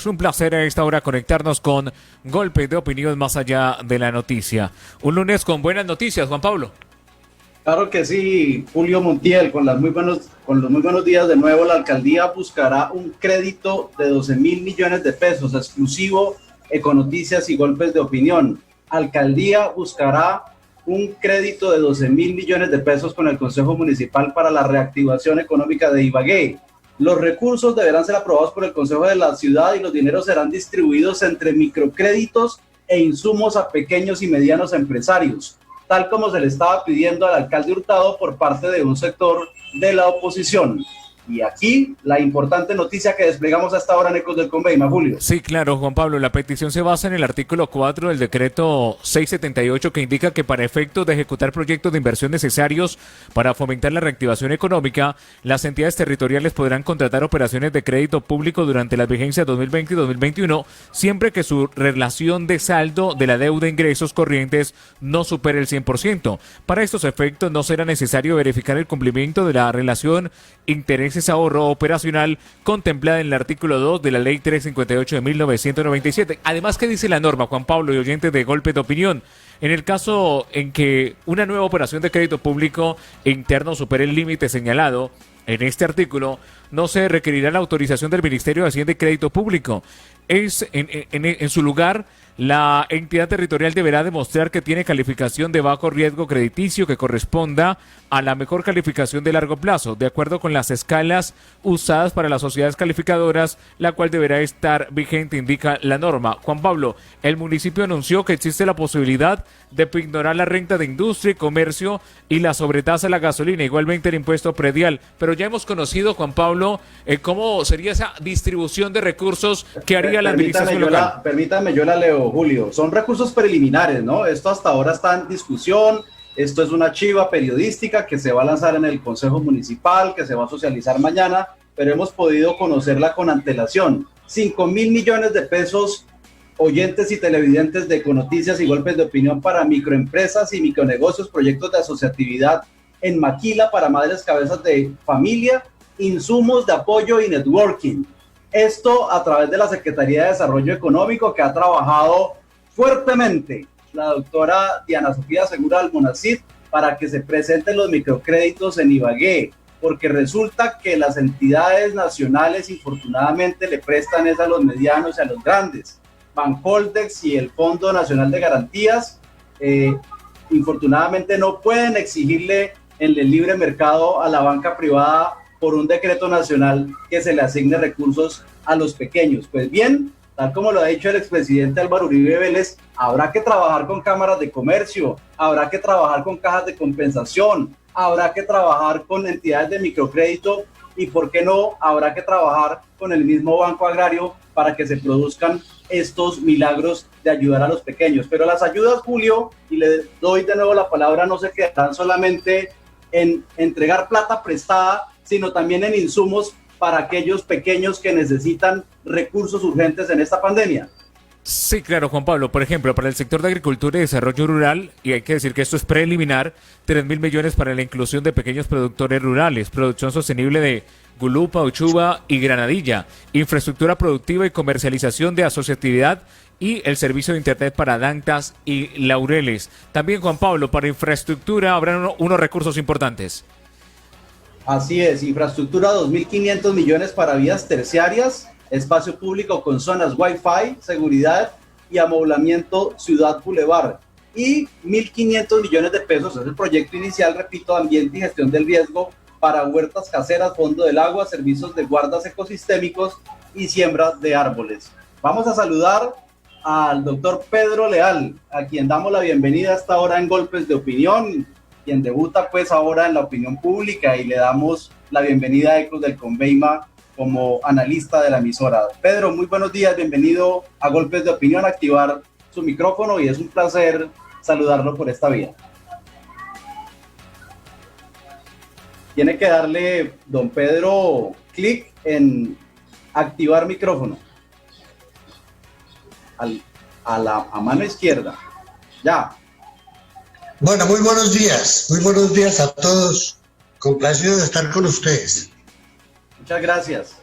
Es un placer a esta hora conectarnos con Golpes de Opinión más allá de la noticia. Un lunes con buenas noticias, Juan Pablo. Claro que sí, Julio Montiel, con los muy buenos días de nuevo. La alcaldía buscará un crédito de 12.000 millones de pesos, exclusivo Econoticias y Golpes de Opinión. Alcaldía buscará un crédito de 12.000 millones de pesos con el Consejo Municipal para la reactivación económica de Ibagué. Los recursos deberán ser aprobados por el Consejo de la Ciudad y los dineros serán distribuidos entre microcréditos e insumos a pequeños y medianos empresarios, tal como se le estaba pidiendo al alcalde Hurtado por parte de un sector de la oposición. Y aquí la importante noticia que desplegamos hasta ahora en Ecos del Conveima, Julio. Sí, claro, Juan Pablo, la petición se basa en el artículo 4 del decreto 678 que indica que para efectos de ejecutar proyectos de inversión necesarios para fomentar la reactivación económica, las entidades territoriales podrán contratar operaciones de crédito público durante las vigencias 2020 y 2021, siempre que su relación de saldo de la deuda e ingresos corrientes no supere el 100%. Para estos efectos no será necesario verificar el cumplimiento de la relación intereses ahorro operacional contemplada en el artículo 2 de la Ley 358 de 1997. Además, ¿qué dice la norma, Juan Pablo y oyentes de Golpes de Opinión? En el caso en que una nueva operación de crédito público interno supere el límite señalado en este artículo, no se requerirá la autorización del Ministerio de Hacienda y Crédito Público. En su lugar, la entidad territorial deberá demostrar que tiene calificación de bajo riesgo crediticio que corresponda a la mejor calificación de largo plazo, de acuerdo con las escalas usadas para las sociedades calificadoras, la cual deberá estar vigente, indica la norma. Juan Pablo, el municipio anunció que existe la posibilidad de pignorar la renta de industria y comercio y la sobretasa a la gasolina, igualmente el impuesto predial, pero ya hemos conocido, Juan Pablo, cómo sería esa distribución de recursos que haría la administración local. Permítame, yo la leo, Julio. Son recursos preliminares, ¿no? Esto hasta ahora está en discusión. Esto es una chiva periodística que se va a lanzar en el Consejo Municipal, que se va a socializar mañana, pero hemos podido conocerla con antelación. 5.000 millones de pesos, oyentes y televidentes de Econoticias y Golpes de Opinión, para microempresas y micronegocios, proyectos de asociatividad en Maquila para madres cabezas de familia, insumos de apoyo y networking. Esto a través de la Secretaría de Desarrollo Económico, que ha trabajado fuertemente la doctora Diana Sofía Segura Almonacid para que se presenten los microcréditos en Ibagué, porque resulta que las entidades nacionales infortunadamente le prestan es a los medianos y a los grandes. Bancoldex y el Fondo Nacional de Garantías infortunadamente no pueden exigirle en el libre mercado a la banca privada por un decreto nacional que se le asigne recursos a los pequeños. Pues bien, tal como lo ha dicho el expresidente Álvaro Uribe Vélez, habrá que trabajar con cámaras de comercio, habrá que trabajar con cajas de compensación, habrá que trabajar con entidades de microcrédito y, ¿por qué no?, habrá que trabajar con el mismo Banco Agrario para que se produzcan estos milagros de ayudar a los pequeños. Pero las ayudas, Julio, y le doy de nuevo la palabra, no se quedarán solamente en entregar plata prestada, sino también en insumos para aquellos pequeños que necesitan recursos urgentes en esta pandemia. Sí, claro, Juan Pablo. Por ejemplo, para el sector de agricultura y desarrollo rural, y hay que decir que esto es preliminar, 3.000 millones para la inclusión de pequeños productores rurales, producción sostenible de Gulupa, Uchuva y Granadilla, infraestructura productiva y comercialización de asociatividad y el servicio de internet para Dantas y Laureles. También, Juan Pablo, para infraestructura habrán unos recursos importantes. Así es, infraestructura, 2.500 millones para vías terciarias, espacio público con zonas Wi-Fi, seguridad y amoblamiento Ciudad Boulevard. Y 1.500 millones de pesos es el proyecto inicial, repito, ambiente y gestión del riesgo para huertas caseras, fondo del agua, servicios de guardas ecosistémicos y siembras de árboles. Vamos a saludar al doctor Pedro Leal, a quien damos la bienvenida hasta ahora en Golpes de Opinión, quien debuta pues ahora en la opinión pública, y le damos la bienvenida a Ecos del Conveima como analista de la emisora. Pedro, muy buenos días, bienvenido a Golpes de Opinión, activar su micrófono y es un placer saludarlo por esta vía. Tiene que darle, don Pedro, clic en activar micrófono a mano izquierda. Ya. Bueno, muy buenos días a todos, complacido de estar con ustedes. Muchas gracias.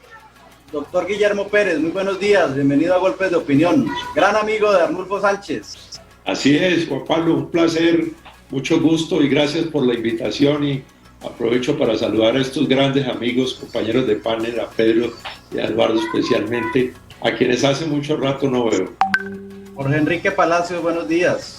Doctor Guillermo Pérez, muy buenos días, bienvenido a Golpes de Opinión, gran amigo de Arnulfo Sánchez. Así es, Juan Pablo, un placer, mucho gusto y gracias por la invitación y aprovecho para saludar a estos grandes amigos, compañeros de panel, a Pedro y a Eduardo especialmente, a quienes hace mucho rato no veo. Jorge Enrique Palacios, buenos días.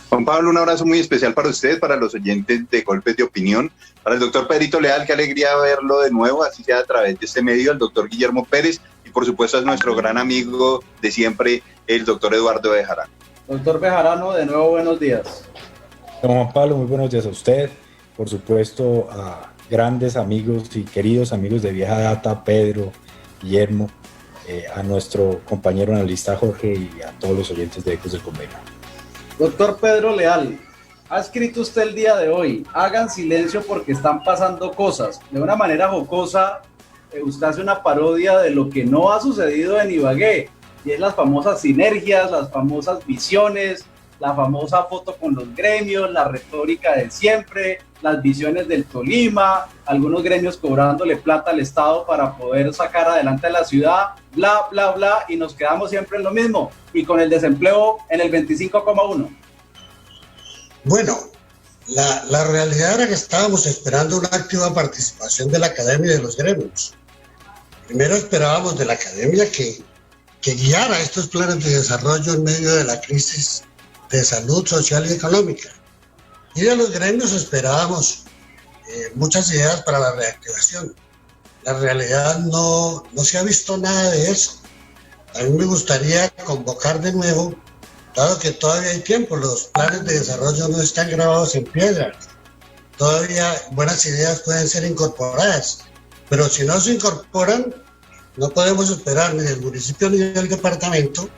Juan Pablo, un abrazo muy especial para ustedes, para los oyentes de Golpes de Opinión, para el doctor Pedrito Leal, qué alegría verlo de nuevo, así sea a través de este medio, el doctor Guillermo Pérez, y por supuesto es nuestro gran amigo de siempre, el doctor Eduardo Bejarano. Doctor Bejarano, de nuevo buenos días. Don Juan Pablo, muy buenos días a usted, por supuesto a grandes amigos y queridos amigos de vieja data, Pedro, Guillermo, a nuestro compañero analista Jorge y a todos los oyentes de Ecos del Convenio. Doctor Pedro Leal, ha escrito usted el día de hoy, hagan silencio porque están pasando cosas. De una manera jocosa, usted hace una parodia de lo que no ha sucedido en Ibagué, y es las famosas sinergias, las famosas visiones, la famosa foto con los gremios, la retórica de siempre, las visiones del Tolima, algunos gremios cobrándole plata al Estado para poder sacar adelante a la ciudad, bla, bla, bla, y nos quedamos siempre en lo mismo, y con el desempleo en el 25,1. Bueno, la realidad era que estábamos esperando una activa participación de la academia y de los gremios. Primero esperábamos de la academia que guiara estos planes de desarrollo en medio de la crisis de salud social y económica. Y de los gremios esperábamos muchas ideas para la reactivación. La realidad no se ha visto nada de eso. A mí me gustaría convocar de nuevo, dado que todavía hay tiempo, los planes de desarrollo no están grabados en piedra. Todavía buenas ideas pueden ser incorporadas, pero si no se incorporan, no podemos esperar ni del municipio ni del departamento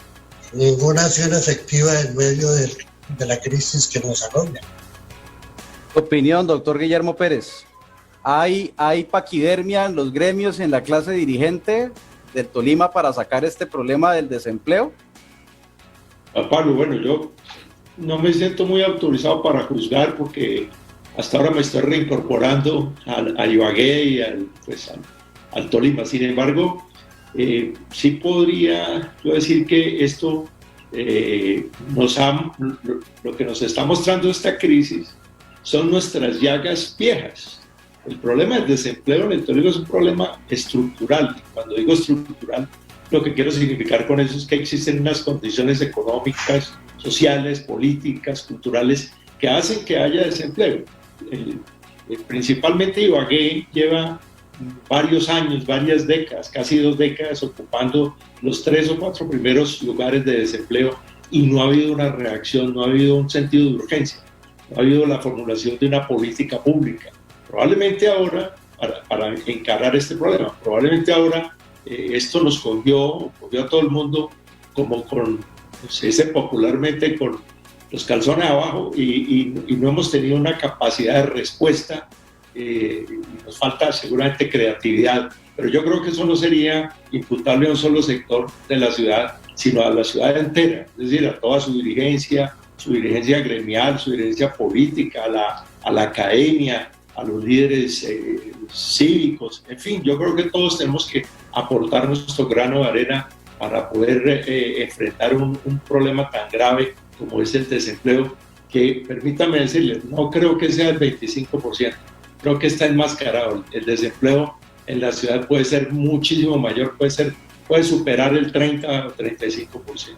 ninguna acción efectiva en medio de la crisis que nos agobia. Opinión, doctor Guillermo Pérez. ¿Hay paquidermia en los gremios y en la clase dirigente del Tolima para sacar este problema del desempleo? Pablo, bueno, yo no me siento muy autorizado para juzgar porque hasta ahora me estoy reincorporando a Ibagué y al Tolima. Sin embargo, sí podría yo decir que esto lo que nos está mostrando esta crisis son nuestras llagas viejas. El problema del desempleo en el Tolima es un problema estructural. Cuando digo estructural, lo que quiero significar con eso es que existen unas condiciones económicas, sociales, políticas, culturales que hacen que haya desempleo. Principalmente Ibagué lleva varios años, varias décadas, casi 2 décadas ocupando los 3 o 4 primeros lugares de desempleo y no ha habido una reacción, no ha habido un sentido de urgencia, no ha habido la formulación de una política pública. Probablemente ahora, para encarar este problema, probablemente ahora esto nos cogió a todo el mundo como se dice popularmente, con los calzones abajo y no hemos tenido una capacidad de respuesta. Nos falta seguramente creatividad, pero yo creo que eso no sería imputable a un solo sector de la ciudad, sino a la ciudad entera, es decir, a toda su dirigencia gremial, su dirigencia política, a la academia, a los líderes cívicos, en fin, yo creo que todos tenemos que aportar nuestro grano de arena para poder enfrentar un problema tan grave como es el desempleo, que permítame decirles, no creo que sea el 25%. Creo que está enmascarado. El desempleo en la ciudad puede ser muchísimo mayor, puede superar el 30 o 35%.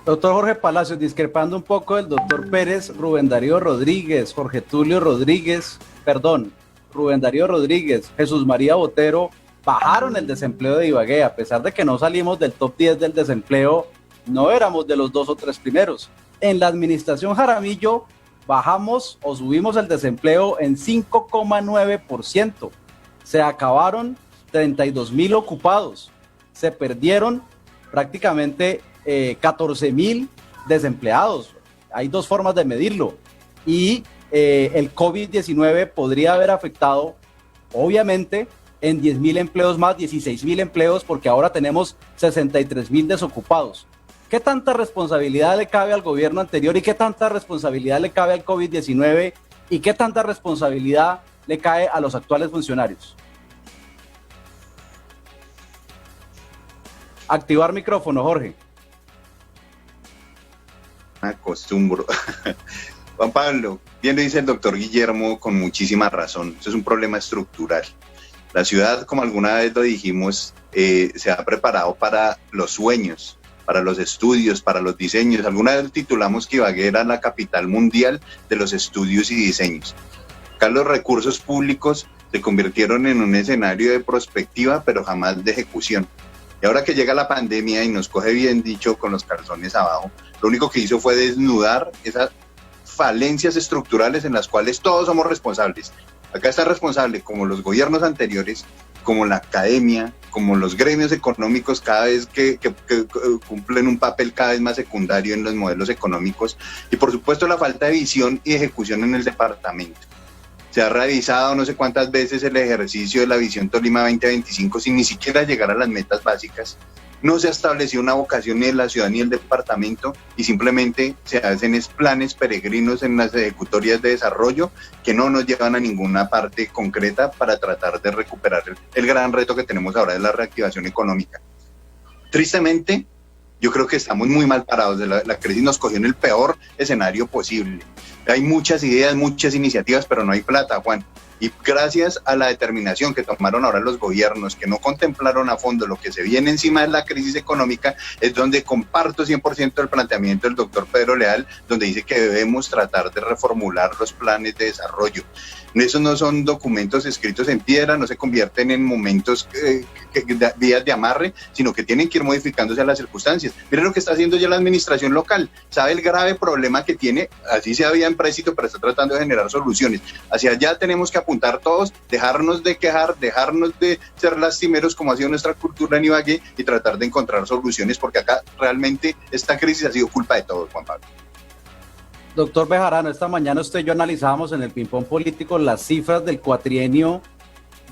Doctor Jorge Palacios, discrepando un poco del doctor Pérez, Rubén Darío Rodríguez, Jesús María Botero bajaron el desempleo de Ibagué. A pesar de que no salimos del top 10 del desempleo, no éramos de los 2 o 3 primeros. En la administración Jaramillo bajamos o subimos el desempleo en 5,9%. Se acabaron 32,000 ocupados. Se perdieron prácticamente 14,000 desempleados. Hay 2 formas de medirlo. Y el COVID-19 podría haber afectado, obviamente, en 10,000 empleos más, 16,000 empleos, porque ahora tenemos 63,000 desocupados. ¿Qué tanta responsabilidad le cabe al gobierno anterior y qué tanta responsabilidad le cabe al COVID-19 y qué tanta responsabilidad le cae a los actuales funcionarios? Activar micrófono, Jorge. Acostumbro. Juan Pablo, bien lo dice el doctor Guillermo con muchísima razón. Eso es un problema estructural. La ciudad, como alguna vez lo dijimos, se ha preparado para los sueños, para los estudios, para los diseños. Alguna vez titulamos que Ibagué era la capital mundial de los estudios y diseños. Acá los recursos públicos se convirtieron en un escenario de prospectiva, pero jamás de ejecución. Y ahora que llega la pandemia y nos coge bien dicho con los calzones abajo, lo único que hizo fue desnudar esas falencias estructurales en las cuales todos somos responsables. Acá está responsable como los gobiernos anteriores, como la academia, como los gremios económicos cada vez que cumplen un papel cada vez más secundario en los modelos económicos, y por supuesto la falta de visión y ejecución en el departamento. Se ha revisado no sé cuántas veces el ejercicio de la Visión Tolima 2025 sin ni siquiera llegar a las metas básicas. No se ha establecido una vocación ni de la ciudad ni del departamento y simplemente se hacen planes peregrinos en las ejecutorias de desarrollo que no nos llevan a ninguna parte concreta para tratar de recuperar el gran reto que tenemos ahora de la reactivación económica. Tristemente, yo creo que estamos muy mal parados. La crisis nos cogió en el peor escenario posible. Hay muchas ideas, muchas iniciativas, pero no hay plata, Juan. Y gracias a la determinación que tomaron ahora los gobiernos, que no contemplaron a fondo lo que se viene encima de la crisis económica, es donde comparto 100% el planteamiento del doctor Pedro Leal, donde dice que debemos tratar de reformular los planes de desarrollo. Esos no son documentos escritos en piedra, no se convierten en momentos, vías de amarre, sino que tienen que ir modificándose a las circunstancias. Miren lo que está haciendo ya la administración local. Sabe el grave problema que tiene, así se había empréstito, pero está tratando de generar soluciones. Hacia allá tenemos que apuntar todos, dejarnos de quejar, dejarnos de ser lastimeros como ha sido nuestra cultura en Ibagué y tratar de encontrar soluciones, porque acá realmente esta crisis ha sido culpa de todos, Juan Pablo. Doctor Bejarano, esta mañana usted y yo analizábamos en el ping-pong político las cifras del cuatrienio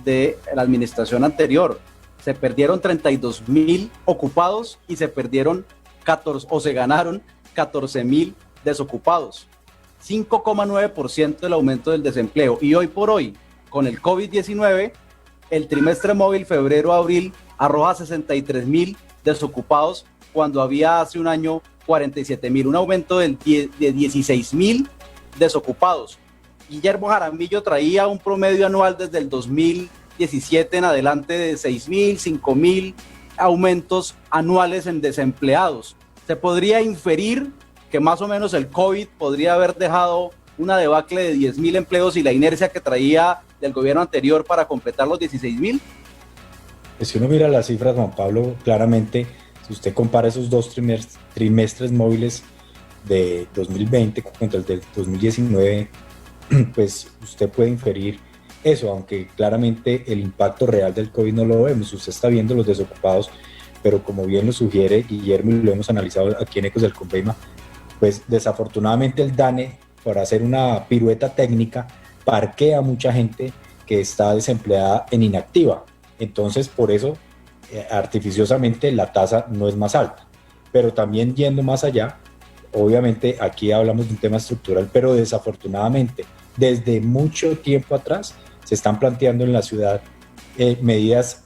de la administración anterior. Se perdieron 32.000 ocupados y se perdieron 14, o se ganaron 14.000 desocupados. 5,9% del aumento del desempleo. Y hoy por hoy, con el COVID-19, el trimestre móvil febrero-abril arroja 63.000 desocupados cuando había hace un año 47.000, un aumento de 16.000 desocupados. Guillermo Jaramillo traía un promedio anual desde el 2017 en adelante de 6.000, 5.000 aumentos anuales en desempleados. Se podría inferir que más o menos el COVID podría haber dejado una debacle de 10.000 empleos y la inercia que traía del gobierno anterior para completar los 16.000. Si uno mira las cifras, Juan Pablo, claramente, si usted compara esos dos trimestres móviles de 2020 contra el del 2019, pues usted puede inferir eso, aunque claramente el impacto real del COVID no lo vemos. Usted está viendo los desocupados, pero como bien lo sugiere Guillermo y lo hemos analizado aquí en Ecos del Conveima, pues desafortunadamente el DANE, por hacer una pirueta técnica, parquea a mucha gente que está desempleada en inactiva. Entonces, por eso artificiosamente la tasa no es más alta, pero también yendo más allá, obviamente aquí hablamos de un tema estructural, pero desafortunadamente desde mucho tiempo atrás se están planteando en la ciudad medidas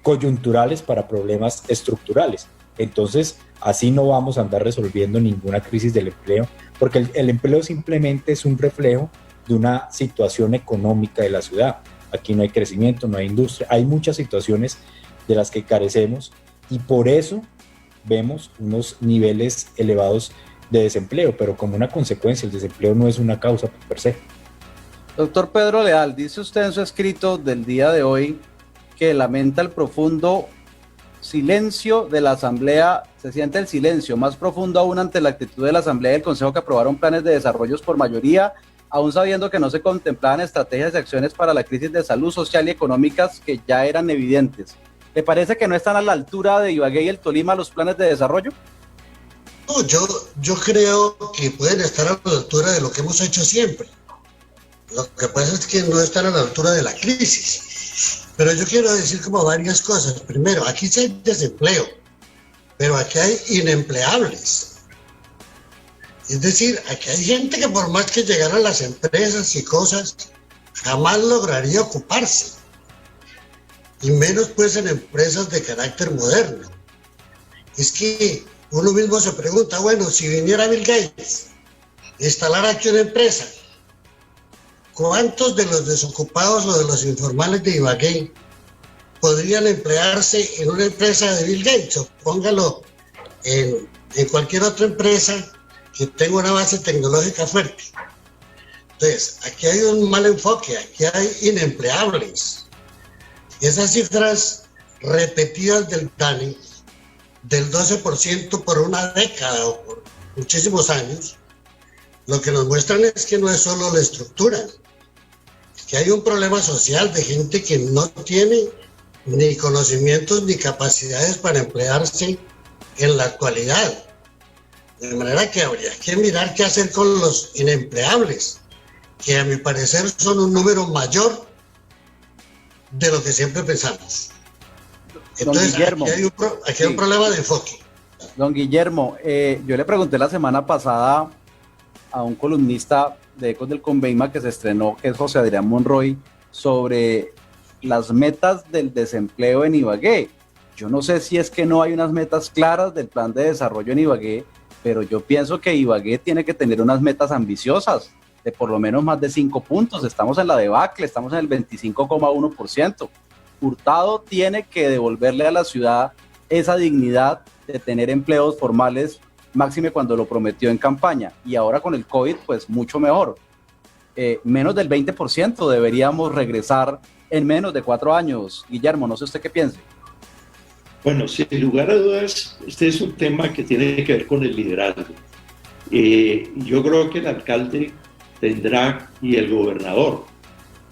coyunturales para problemas estructurales. Entonces así no vamos a andar resolviendo ninguna crisis del empleo, porque el empleo simplemente es un reflejo de una situación económica de la ciudad. Aquí no hay crecimiento, no hay industria, hay muchas situaciones de las que carecemos y por eso vemos unos niveles elevados de desempleo, pero como una consecuencia, el desempleo no es una causa per se. Doctor Pedro Leal, dice usted en su escrito del día de hoy que lamenta el profundo silencio de la Asamblea, se siente el silencio más profundo aún ante la actitud de la Asamblea y del Consejo que aprobaron planes de desarrollos por mayoría, aún sabiendo que no se contemplaban estrategias y acciones para la crisis de salud social y económicas que ya eran evidentes. ¿Le parece que no están a la altura de Ibagué y el Tolima los planes de desarrollo? No, yo creo que pueden estar a la altura de lo que hemos hecho siempre. Lo que pasa es que no están a la altura de la crisis. Pero yo quiero decir como varias cosas. Primero, aquí sí hay desempleo, pero aquí hay inempleables. Es decir, aquí hay gente que por más que llegaran a las empresas y cosas, jamás lograría ocuparse. Y menos pues en empresas de carácter moderno. es que uno mismo se pregunta, bueno, si viniera Bill Gates a instalar aquí una empresa, ¿cuántos de los desocupados o de los informales de Ibagué podrían emplearse en una empresa de Bill Gates? O póngalo en cualquier otra empresa que tenga una base tecnológica fuerte. Entonces, aquí hay un mal enfoque, aquí hay inempleables. Esas cifras repetidas del DANE, del 12% por una década o por muchísimos años, lo que nos muestran es que no es solo la estructura, que hay un problema social de gente que no tiene ni conocimientos ni capacidades para emplearse en la actualidad. De manera que habría que mirar qué hacer con los inempleables, que a mi parecer son un número mayor de lo que siempre pensamos. Entonces, Guillermo, aquí hay un problema de enfoque. Don Guillermo, yo le pregunté la semana pasada a un columnista de Ecos del Conveima que se estrenó, que es José Adrián Monroy, sobre las metas del desempleo en Ibagué. Yo no sé si es que no hay unas metas claras del plan de desarrollo en Ibagué, pero yo pienso que Ibagué tiene que tener unas metas ambiciosas, de por lo menos más de 5 puntos. Estamos en la debacle, estamos en el 25,1%. Hurtado tiene que devolverle a la ciudad esa dignidad de tener empleos formales, máxime cuando lo prometió en campaña, y ahora con el COVID, pues mucho mejor. Menos del 20% deberíamos regresar en menos de 4 años. Guillermo, no sé usted qué piense. Bueno, sin lugar a dudas, este es un tema que tiene que ver con el liderazgo. Yo creo que el alcalde tendrá, y el gobernador,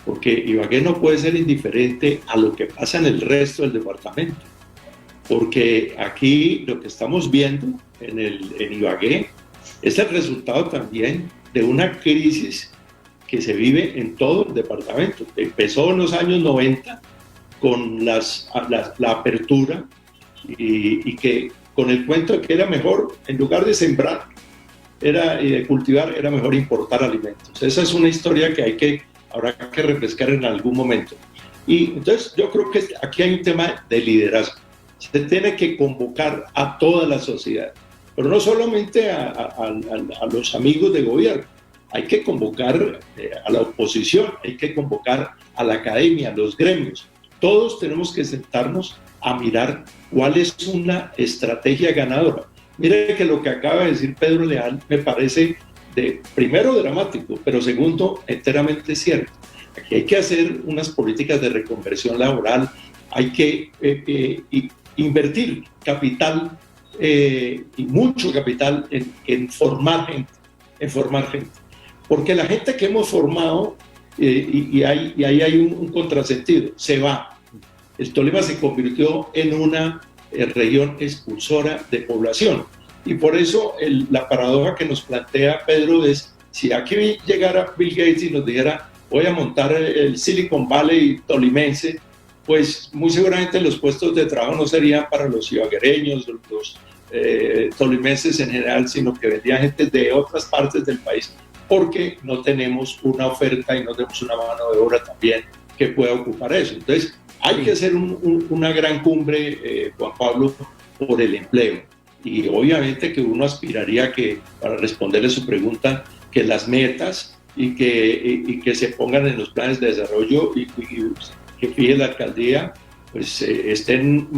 porque Ibagué no puede ser indiferente a lo que pasa en el resto del departamento, porque aquí lo que estamos viendo en Ibagué es el resultado también de una crisis que se vive en todo el departamento. Empezó en los años 90 con la apertura y que con el cuento de que era mejor, en lugar de sembrar y de cultivar, era mejor importar alimentos. Esa es una historia que habrá que refrescar en algún momento. Y entonces yo creo que aquí hay un tema de liderazgo. Se tiene que convocar a toda la sociedad, pero no solamente a los amigos de gobierno. Hay que convocar a la oposición, hay que convocar a la academia, a los gremios. Todos tenemos que sentarnos a mirar cuál es una estrategia ganadora. Mire que lo que acaba de decir Pedro Leal me parece, primero, dramático, pero segundo, enteramente cierto. Aquí hay que hacer unas políticas de reconversión laboral, hay que invertir capital y mucho capital en formar gente. Porque la gente que hemos formado, y ahí hay un contrasentido, se va. El Tolima se convirtió en una región expulsora de población. Y por eso la paradoja que nos plantea Pedro es, si aquí llegara Bill Gates y nos dijera, voy a montar el Silicon Valley tolimense, pues muy seguramente los puestos de trabajo no serían para los ibaguereños, los tolimenses en general, sino que vendrían gente de otras partes del país, porque no tenemos una oferta y no tenemos una mano de obra también que pueda ocupar eso. Entonces, hay que hacer una gran cumbre, Juan Pablo, por el empleo. Y obviamente que uno aspiraría que, para responderle su pregunta, que las metas y que se pongan en los planes de desarrollo y que fije la alcaldía, pues estén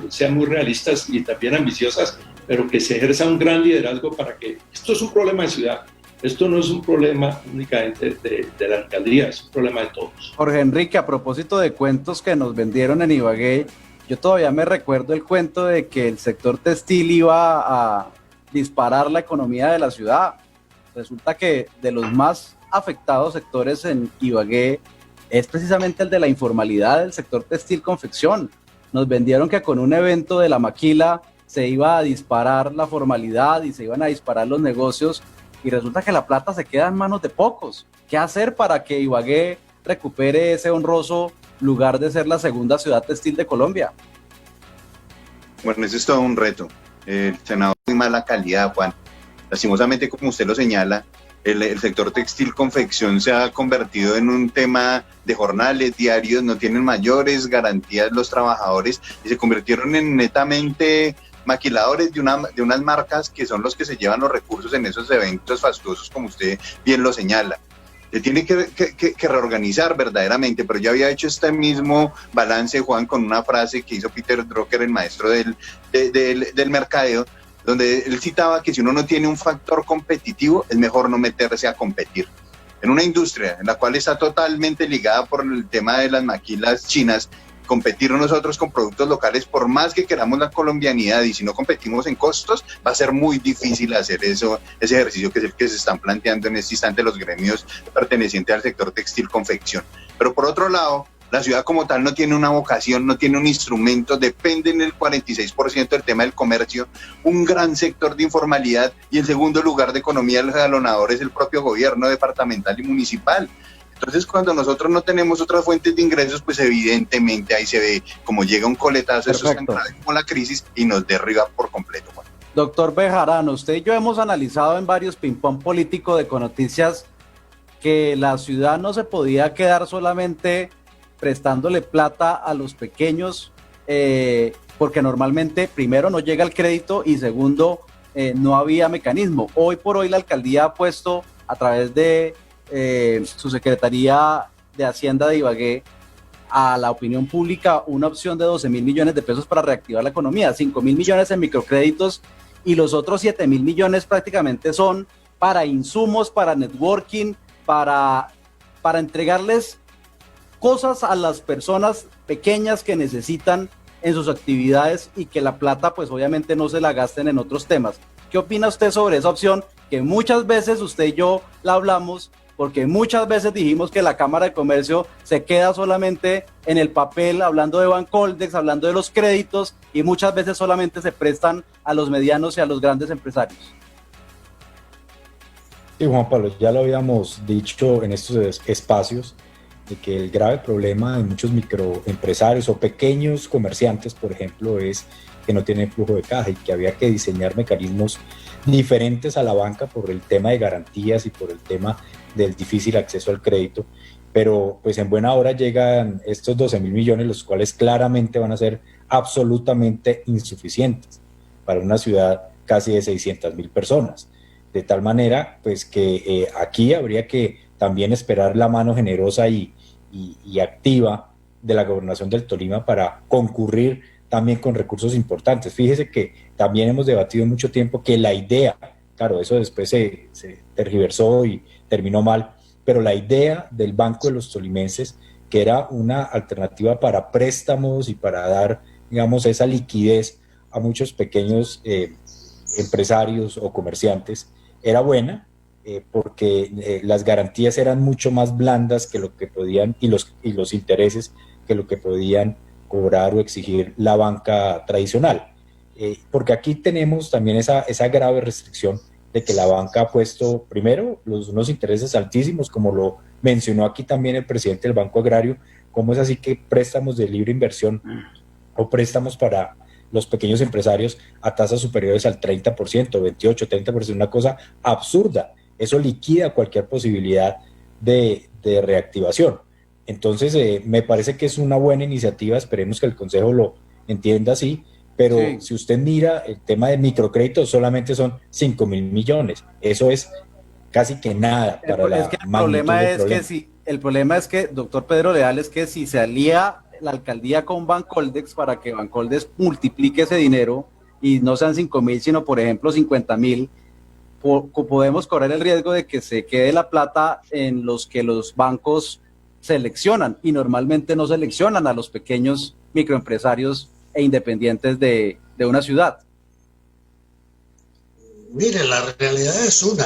sean muy realistas y también ambiciosas, pero que se ejerza un gran liderazgo para que esto es un problema de ciudad. Esto no es un problema únicamente de la alcaldía, es un problema de todos. Jorge Enrique, a propósito de cuentos que nos vendieron en Ibagué, yo todavía me recuerdo el cuento de que el sector textil iba a disparar la economía de la ciudad. Resulta que de los más afectados sectores en Ibagué es precisamente el de la informalidad del sector textil-confección. Nos vendieron que con un evento de la maquila se iba a disparar la formalidad y se iban a disparar los negocios, y resulta que la plata se queda en manos de pocos. ¿Qué hacer para que Ibagué recupere ese honroso lugar de ser la segunda ciudad textil de Colombia? Bueno, eso es todo un reto. El senador de mala calidad, Juan. Lastimosamente, como usted lo señala, el sector textil confección se ha convertido en un tema de jornales diarios, no tienen mayores garantías los trabajadores y se convirtieron en netamente maquiladores de unas marcas que son los que se llevan los recursos en esos eventos fastuosos, como usted bien lo señala. Se tiene que reorganizar verdaderamente, pero yo había hecho este mismo balance, Juan, con una frase que hizo Peter Drucker, el maestro del mercadeo, donde él citaba que si uno no tiene un factor competitivo, es mejor no meterse a competir. En una industria en la cual está totalmente ligada por el tema de las maquilas chinas, competir nosotros con productos locales, por más que queramos la colombianidad, y si no competimos en costos, va a ser muy difícil hacer ese ejercicio que es el que se están planteando en este instante los gremios pertenecientes al sector textil-confección. Pero por otro lado, la ciudad como tal no tiene una vocación, no tiene un instrumento, depende en el 46% del tema del comercio, un gran sector de informalidad, y en segundo lugar de economía el jalonador es el propio gobierno departamental y municipal. Entonces, cuando nosotros no tenemos otras fuentes de ingresos, pues evidentemente ahí se ve como llega un coletazo, eso es tan grave como la crisis, y nos derriba por completo. Juan. Doctor Bejarano, usted y yo hemos analizado en varios ping-pong político de Econoticias que la ciudad no se podía quedar solamente prestándole plata a los pequeños, porque normalmente, primero, no llega el crédito y segundo, no había mecanismo. Hoy por hoy la alcaldía ha puesto a través de su Secretaría de Hacienda de Ibagué a la opinión pública una opción de 12.000 millones de pesos para reactivar la economía, 5.000 millones en microcréditos y los otros 7.000 millones prácticamente son para insumos, para networking, para entregarles cosas a las personas pequeñas que necesitan en sus actividades y que la plata pues obviamente no se la gasten en otros temas. ¿Qué opina usted sobre esa opción que muchas veces usted y yo la hablamos? Porque muchas veces dijimos que la Cámara de Comercio se queda solamente en el papel, hablando de Bancoldex, hablando de los créditos, y muchas veces solamente se prestan a los medianos y a los grandes empresarios. Sí, Juan Pablo, ya lo habíamos dicho en estos espacios, de que el grave problema de muchos microempresarios o pequeños comerciantes, por ejemplo, es que no tienen flujo de caja y que había que diseñar mecanismos diferentes a la banca por el tema de garantías y por el tema del difícil acceso al crédito, pero pues en buena hora llegan estos 12.000 millones, los cuales claramente van a ser absolutamente insuficientes para una ciudad casi de 600.000 personas, de tal manera pues que aquí habría que también esperar la mano generosa y activa de la Gobernación del Tolima para concurrir también con recursos importantes. Fíjese que también hemos debatido mucho tiempo que la idea, claro, eso después se tergiversó y terminó mal, pero la idea del Banco de los Tolimenses, que era una alternativa para préstamos y para dar, digamos, esa liquidez a muchos pequeños empresarios o comerciantes, era buena, porque las garantías eran mucho más blandas que lo que podían, y los intereses que lo que podían cobrar o exigir la banca tradicional. Porque aquí tenemos también esa grave restricción de que la banca ha puesto, primero, unos intereses altísimos, como lo mencionó aquí también el presidente del Banco Agrario, como es así que préstamos de libre inversión o préstamos para los pequeños empresarios a tasas superiores al 30%, 28, 30%, una cosa absurda. Eso liquida cualquier posibilidad de reactivación. Entonces, me parece que es una buena iniciativa, esperemos que el Consejo lo entienda así, pero sí, si usted mira el tema de microcréditos, solamente son 5.000 millones. Eso es casi que nada para la magnitud del problema. El problema es que, doctor Pedro Leal, es que si se alía la alcaldía con Bancoldex para que Bancoldex multiplique ese dinero y no sean 5.000, sino por ejemplo 50.000, podemos correr el riesgo de que se quede la plata en los que los bancos seleccionan, y normalmente no seleccionan a los pequeños microempresarios e independientes de una ciudad. Mire, la realidad es una.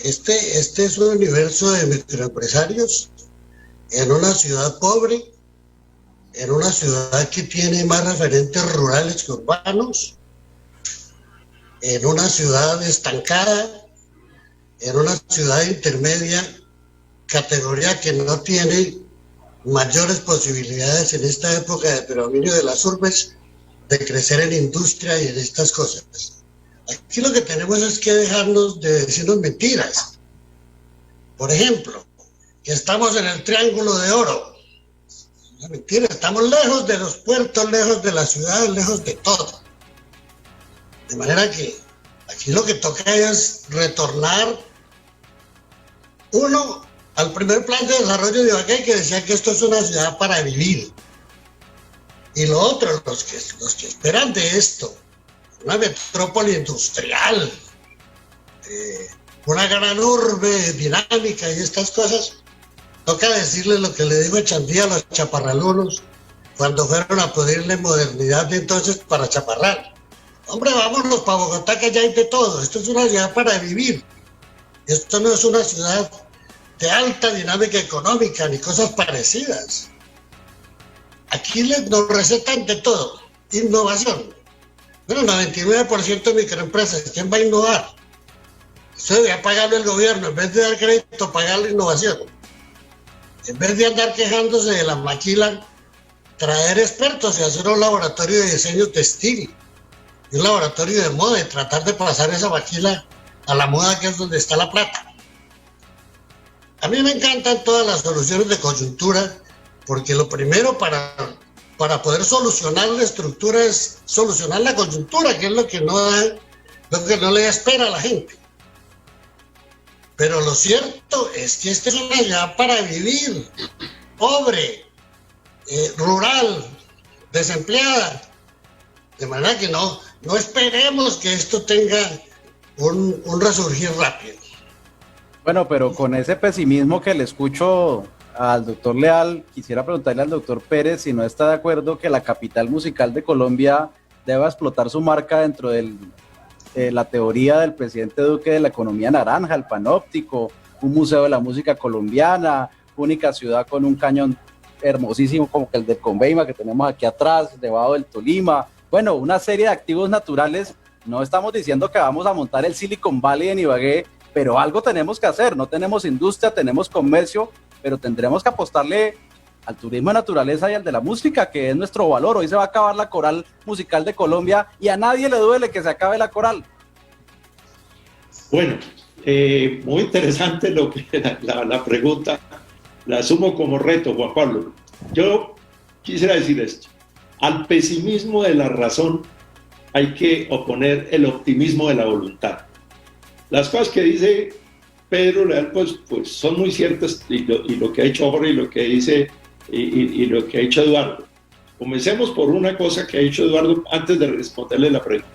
Este es un universo de microempresarios en una ciudad pobre, en una ciudad que tiene más referentes rurales que urbanos, en una ciudad estancada, en una ciudad intermedia, categoría que no tiene mayores posibilidades en esta época de predominio de las urbes de crecer en industria y en estas cosas. Aquí lo que tenemos es que dejarnos de decirnos mentiras. Por ejemplo, que estamos en el Triángulo de Oro. Una mentira, estamos lejos de los puertos, lejos de las ciudades, lejos de todo. De manera que aquí lo que toca es retornar, uno, al primer plan de desarrollo de Ibagué, que decía que esto es una ciudad para vivir. Y lo otro, los que esperan de esto, una metrópoli industrial, una gran urbe dinámica y estas cosas, toca decirles lo que le dijo Echandía a los chaparralunos cuando fueron a pedirle modernidad de entonces para chaparrar. Hombre, vámonos para Bogotá, que allá hay de todo. Esto es una ciudad para vivir. Esto no es una ciudad de alta dinámica económica ni cosas parecidas. Aquí nos recetan de todo. Innovación. Bueno, 99% de microempresas. ¿Quién va a innovar? Eso debería pagarlo el gobierno. En vez de dar crédito, pagar la innovación. En vez de andar quejándose de la maquila, traer expertos y hacer un laboratorio de diseño textil. Y un laboratorio de moda y tratar de pasar esa maquila a la moda, que es donde está la plata. A mí me encantan todas las soluciones de coyuntura, porque lo primero para poder solucionar la estructura es solucionar la coyuntura, que es lo que no le espera a la gente. Pero lo cierto es que esta es una ciudad para vivir, pobre, rural, desempleada. De manera que no esperemos que esto tenga un resurgir rápido. Bueno, pero con ese pesimismo que le escucho al doctor Leal, quisiera preguntarle al doctor Pérez si no está de acuerdo que la capital musical de Colombia deba explotar su marca dentro de la teoría del presidente Duque de la economía naranja, el panóptico, un museo de la música colombiana, única ciudad con un cañón hermosísimo como el del Conveima que tenemos aquí atrás, debajo del Tolima. Bueno, una serie de activos naturales. No estamos diciendo que vamos a montar el Silicon Valley en Ibagué, pero algo tenemos que hacer. No tenemos industria, tenemos comercio, pero tendremos que apostarle al turismo de naturaleza y al de la música, que es nuestro valor. Hoy se va a acabar la coral musical de Colombia y a nadie le duele que se acabe la coral. Bueno, muy interesante la pregunta. La asumo como reto, Juan Pablo. Yo quisiera decir esto. Al pesimismo de la razón hay que oponer el optimismo de la voluntad. Las cosas que dice Pedro Leal pues son muy ciertas, y lo que ha hecho Jorge y lo que dice y lo que ha hecho Eduardo. Comencemos por una cosa que ha hecho Eduardo antes de responderle la pregunta.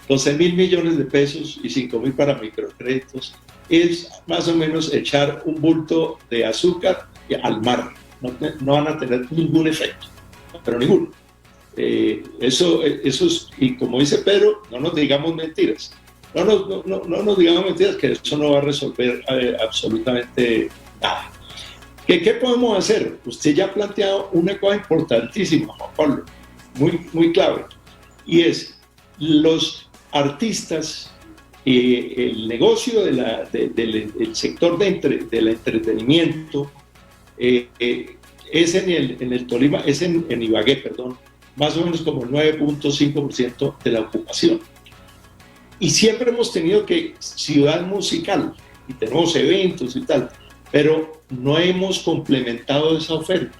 12.000 millones de pesos y 5.000 para microcréditos es más o menos echar un bulto de azúcar al mar. No van a tener ningún efecto, pero ninguno. Eso es, y como dice Pedro, no nos digamos mentiras. No nos digamos mentiras, que eso no va a resolver absolutamente nada. ¿Qué podemos hacer? Usted ya ha planteado una cosa importantísima, Juan Pablo, muy clave, y es los artistas, el negocio del sector del entretenimiento es en el Tolima, es en Ibagué, perdón, más o menos como el 9.5% de la ocupación. Y siempre hemos tenido que ciudad musical, y tenemos eventos y tal, pero no hemos complementado esa oferta.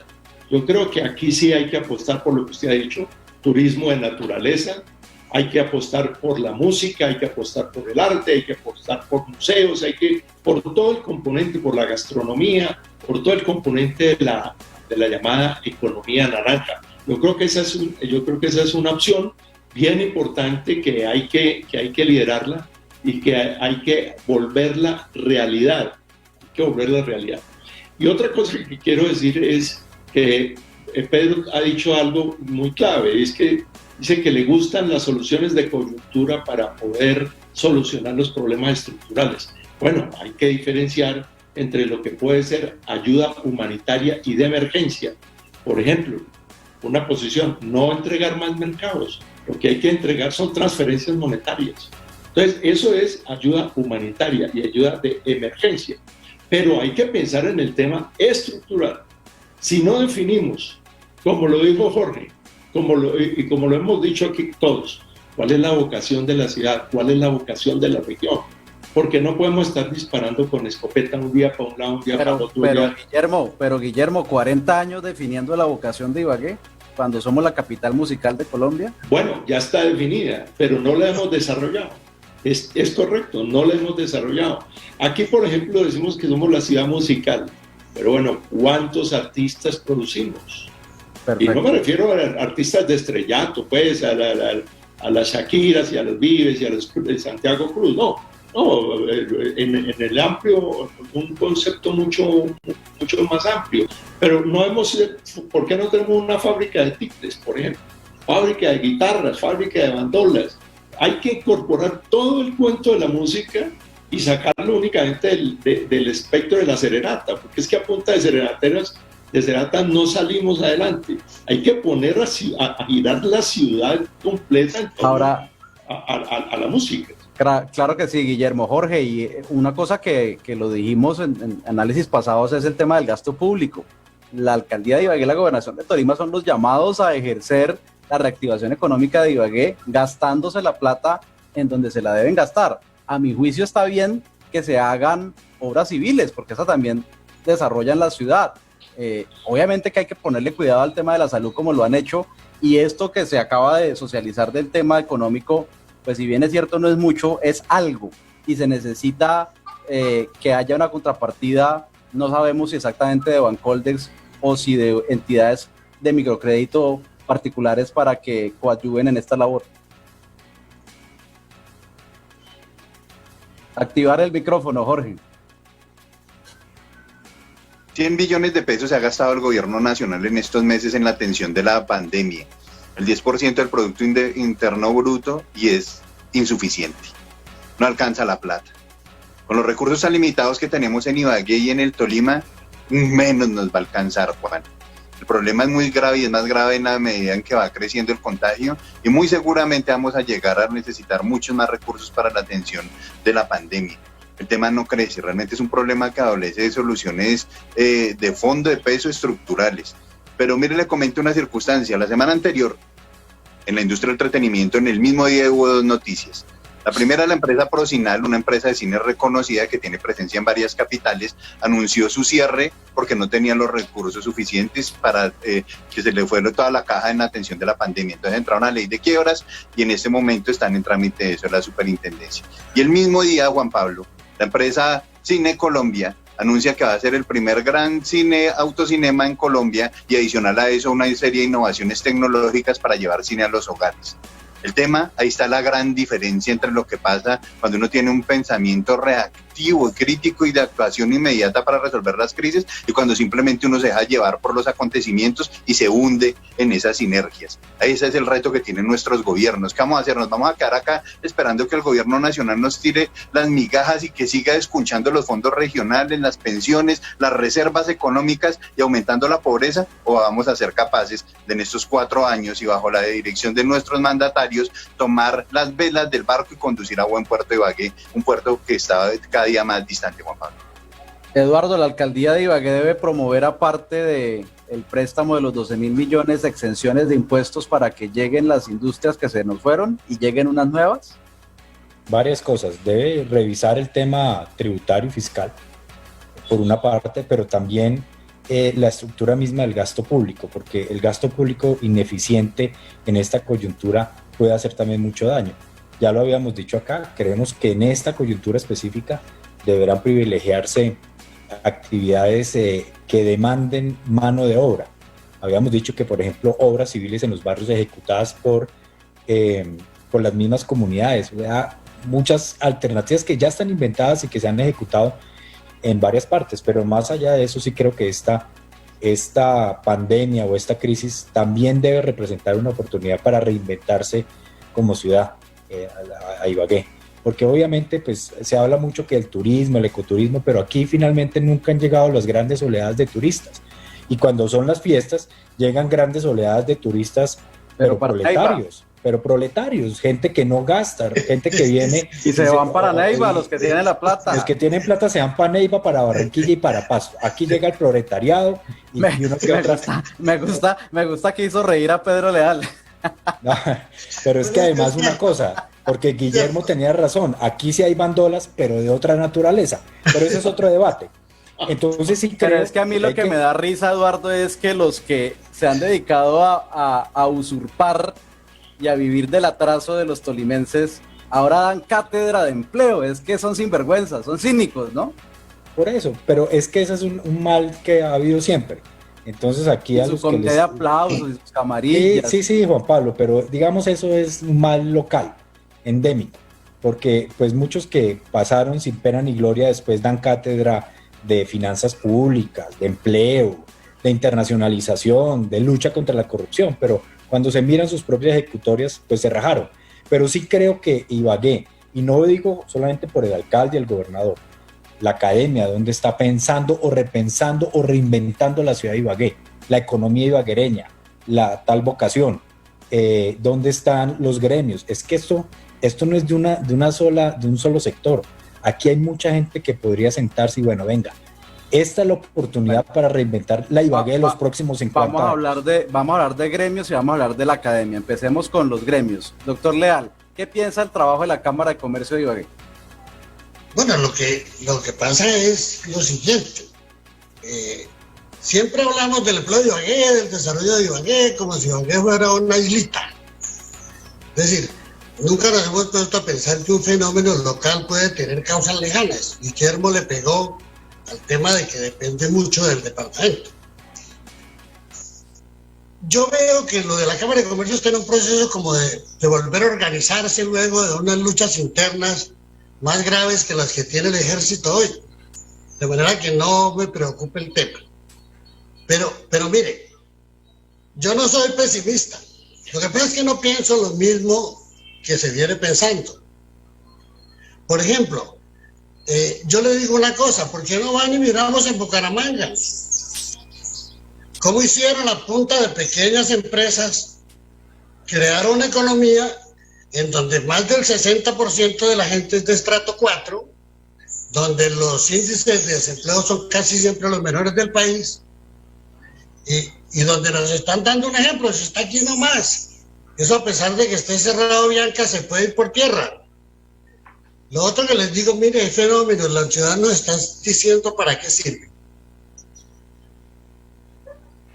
Yo creo que aquí sí hay que apostar por lo que usted ha dicho, turismo de naturaleza, hay que apostar por la música, hay que apostar por el arte, hay que apostar por museos, por todo el componente, por la gastronomía, por todo el componente de la llamada economía naranja. Yo creo que esa es una opción bien importante que hay que liderarla y que hay que volverla realidad. Y otra cosa que quiero decir es que Pedro ha dicho algo muy clave, es que dice que le gustan las soluciones de coyuntura para poder solucionar los problemas estructurales. Bueno, hay que diferenciar entre lo que puede ser ayuda humanitaria y de emergencia. Por ejemplo, una posición, no entregar más mercados, lo que hay que entregar son transferencias monetarias. Entonces, eso es ayuda humanitaria y ayuda de emergencia. Pero hay que pensar en el tema estructural. Si no definimos, como lo dijo Jorge, como lo hemos dicho aquí todos, cuál es la vocación de la ciudad, cuál es la vocación de la región, porque no podemos estar disparando con escopeta un día para un lado, un día para otro. Pero Guillermo, 40 años definiendo la vocación de Ibagué. cuando somos la capital musical de Colombia? Bueno, ya está definida, pero no la hemos desarrollado. Es correcto, no la hemos desarrollado. Aquí, por ejemplo, decimos que somos la ciudad musical, pero bueno, ¿cuántos artistas producimos? Perfecto. Y no me refiero a artistas de estrellato, pues, a las Shakiras y a los Vives y a los Santiago Cruz, no, en el amplio, un concepto mucho más amplio, pero no hemos, ¿por qué no tenemos una fábrica de ticles, por ejemplo? Fábrica de guitarras, fábrica de bandolas. Hay que incorporar todo el cuento de la música y sacarlo únicamente del espectro de la serenata, porque es que a punta de serenata no salimos adelante. Hay que poner a girar la ciudad completa en torno a la música. Claro que sí, Guillermo. Jorge, y una cosa que lo dijimos en análisis pasados es el tema del gasto público. La alcaldía de Ibagué y la gobernación de Tolima son los llamados a ejercer la reactivación económica de Ibagué, gastándose la plata en donde se la deben gastar. A mi juicio está bien que se hagan obras civiles, porque esas también desarrollan la ciudad. Obviamente que hay que ponerle cuidado al tema de la salud como lo han hecho, y esto que se acaba de socializar del tema económico, pues si bien es cierto no es mucho, es algo, y se necesita que haya una contrapartida, no sabemos si exactamente de Bancoldex o si de entidades de microcrédito particulares para que coadyuven en esta labor. Activar el micrófono, Jorge. 100 billones de pesos se ha gastado el gobierno nacional en estos meses en la atención de la pandemia, el 10% del Producto Interno Bruto, y es insuficiente. No alcanza la plata. Con los recursos tan limitados que tenemos en Ibagué y en el Tolima, menos nos va a alcanzar, Juan. El problema es muy grave y es más grave en la medida en que va creciendo el contagio, y muy seguramente vamos a llegar a necesitar muchos más recursos para la atención de la pandemia. El tema no crece, realmente es un problema que adolece de soluciones de fondo, de peso, estructurales. Pero mire, le comento una circunstancia. La semana anterior, en la industria del entretenimiento, en el mismo día hubo dos noticias. La primera, la empresa Procinal, una empresa de cine reconocida que tiene presencia en varias capitales, anunció su cierre porque no tenía los recursos suficientes para que se le fuera toda la caja en atención de la pandemia. Entonces entraron a ley de quiebras y en este momento están en trámite de eso la superintendencia. Y el mismo día, Juan Pablo, la empresa Cine Colombia anuncia que va a ser el primer gran autocinema en Colombia, y adicional a eso una serie de innovaciones tecnológicas para llevar cine a los hogares. El tema, ahí está la gran diferencia entre lo que pasa cuando uno tiene un pensamiento reactivo, crítico y de actuación inmediata para resolver las crisis, y cuando simplemente uno se deja llevar por los acontecimientos y se hunde en esas sinergias. Ese es el reto que tienen nuestros gobiernos. ¿Qué vamos a hacer? ¿Nos vamos a quedar acá esperando que el gobierno nacional nos tire las migajas y que siga escuchando los fondos regionales, las pensiones, las reservas económicas y aumentando la pobreza? ¿O vamos a ser capaces de en estos 4 años y bajo la dirección de nuestros mandatarios tomar las velas del barco y conducir a buen puerto de Ibagué, un puerto que está cada día más distante, Juan Pablo? Eduardo, la alcaldía de Ibagué debe promover, aparte de el préstamo de los 12.000 millones, de exenciones de impuestos para que lleguen las industrias que se nos fueron y lleguen unas nuevas. Varias cosas. Debe revisar el tema tributario y fiscal, por una parte, pero también la estructura misma del gasto público, porque el gasto público ineficiente en esta coyuntura puede hacer también mucho daño. Ya lo habíamos dicho acá, creemos que en esta coyuntura específica deberán privilegiarse actividades que demanden mano de obra. Habíamos dicho que, por ejemplo, obras civiles en los barrios ejecutadas por las mismas comunidades. Muchas alternativas que ya están inventadas y que se han ejecutado en varias partes, pero más allá de eso sí creo que esta pandemia o esta crisis también debe representar una oportunidad para reinventarse como ciudad, a Ibagué, porque obviamente pues se habla mucho que el turismo, el ecoturismo, pero aquí finalmente nunca han llegado las grandes oleadas de turistas, y cuando son las fiestas llegan grandes oleadas de turistas, pero proletarios, gente que no gasta, gente que viene y se van para Neiva, los que tienen la plata. Los que tienen plata se van para Neiva, para Barranquilla y para Pasto. Aquí llega el proletariado y uno que me gusta que hizo reír a Pedro Leal. No, pero es que además una cosa, porque Guillermo tenía razón, aquí sí hay bandolas, pero de otra naturaleza, pero ese es otro debate. Entonces sí Pero creo es que a mí lo hay que me da risa, Eduardo, es que los que se han dedicado a usurpar y a vivir del atraso de los tolimenses, ahora dan cátedra de empleo. Es que son sinvergüenzas, son cínicos, ¿no? por eso, pero es que ese es un mal que ha habido siempre. Entonces aquí Y a su los que comité les... de aplausos y sus Sí, camarillas. sí, Juan Pablo, pero digamos eso es un mal local, endémico, porque pues muchos que pasaron sin pena ni gloria después dan cátedra de finanzas públicas, de empleo, de internacionalización, de lucha contra la corrupción, pero cuando se miran sus propias ejecutorias, pues se rajaron. Pero sí creo que Ibagué, y no lo digo solamente por el alcalde y el gobernador, la academia, donde está pensando o repensando o reinventando la ciudad de Ibagué, la economía ibaguereña, la tal vocación, dónde están los gremios. Es que esto no es de un solo sector. Aquí hay mucha gente que podría sentarse y bueno, venga, esta es la oportunidad para reinventar la Ibagué de los próximos 50 vamos a años. vamos a hablar de gremios y vamos a hablar de la academia. Empecemos con los gremios. Doctor Leal, ¿qué piensa el trabajo de la Cámara de Comercio de Ibagué? Bueno, lo que pasa es lo siguiente. Siempre hablamos del empleo de Ibagué, del desarrollo de Ibagué, como si Ibagué fuera una islita. Es decir, nunca nos hemos puesto a pensar que un fenómeno local puede tener causas lejanas. Guillermo le pegó al tema de que depende mucho del departamento. Yo veo que lo de la Cámara de Comercio está en un proceso como de volver a organizarse luego de unas luchas internas más graves que las que tiene el ejército hoy. De manera que no me preocupe el tema. Pero mire, yo no soy pesimista. Lo que pasa es que no pienso lo mismo que se viene pensando. Por ejemplo, yo le digo una cosa, ¿por qué no van y miramos en Bucaramanga? ¿Cómo hicieron a punta de pequeñas empresas crear una economía en donde más del 60% de la gente es de estrato 4, donde los índices de desempleo son casi siempre los menores del país, y donde nos están dando un ejemplo, eso está aquí nomás. Eso a pesar de que esté cerrado Bianca, se puede ir por tierra. Lo otro que les digo, mire, hay fenómenos, los ciudadanos están diciendo para qué sirve.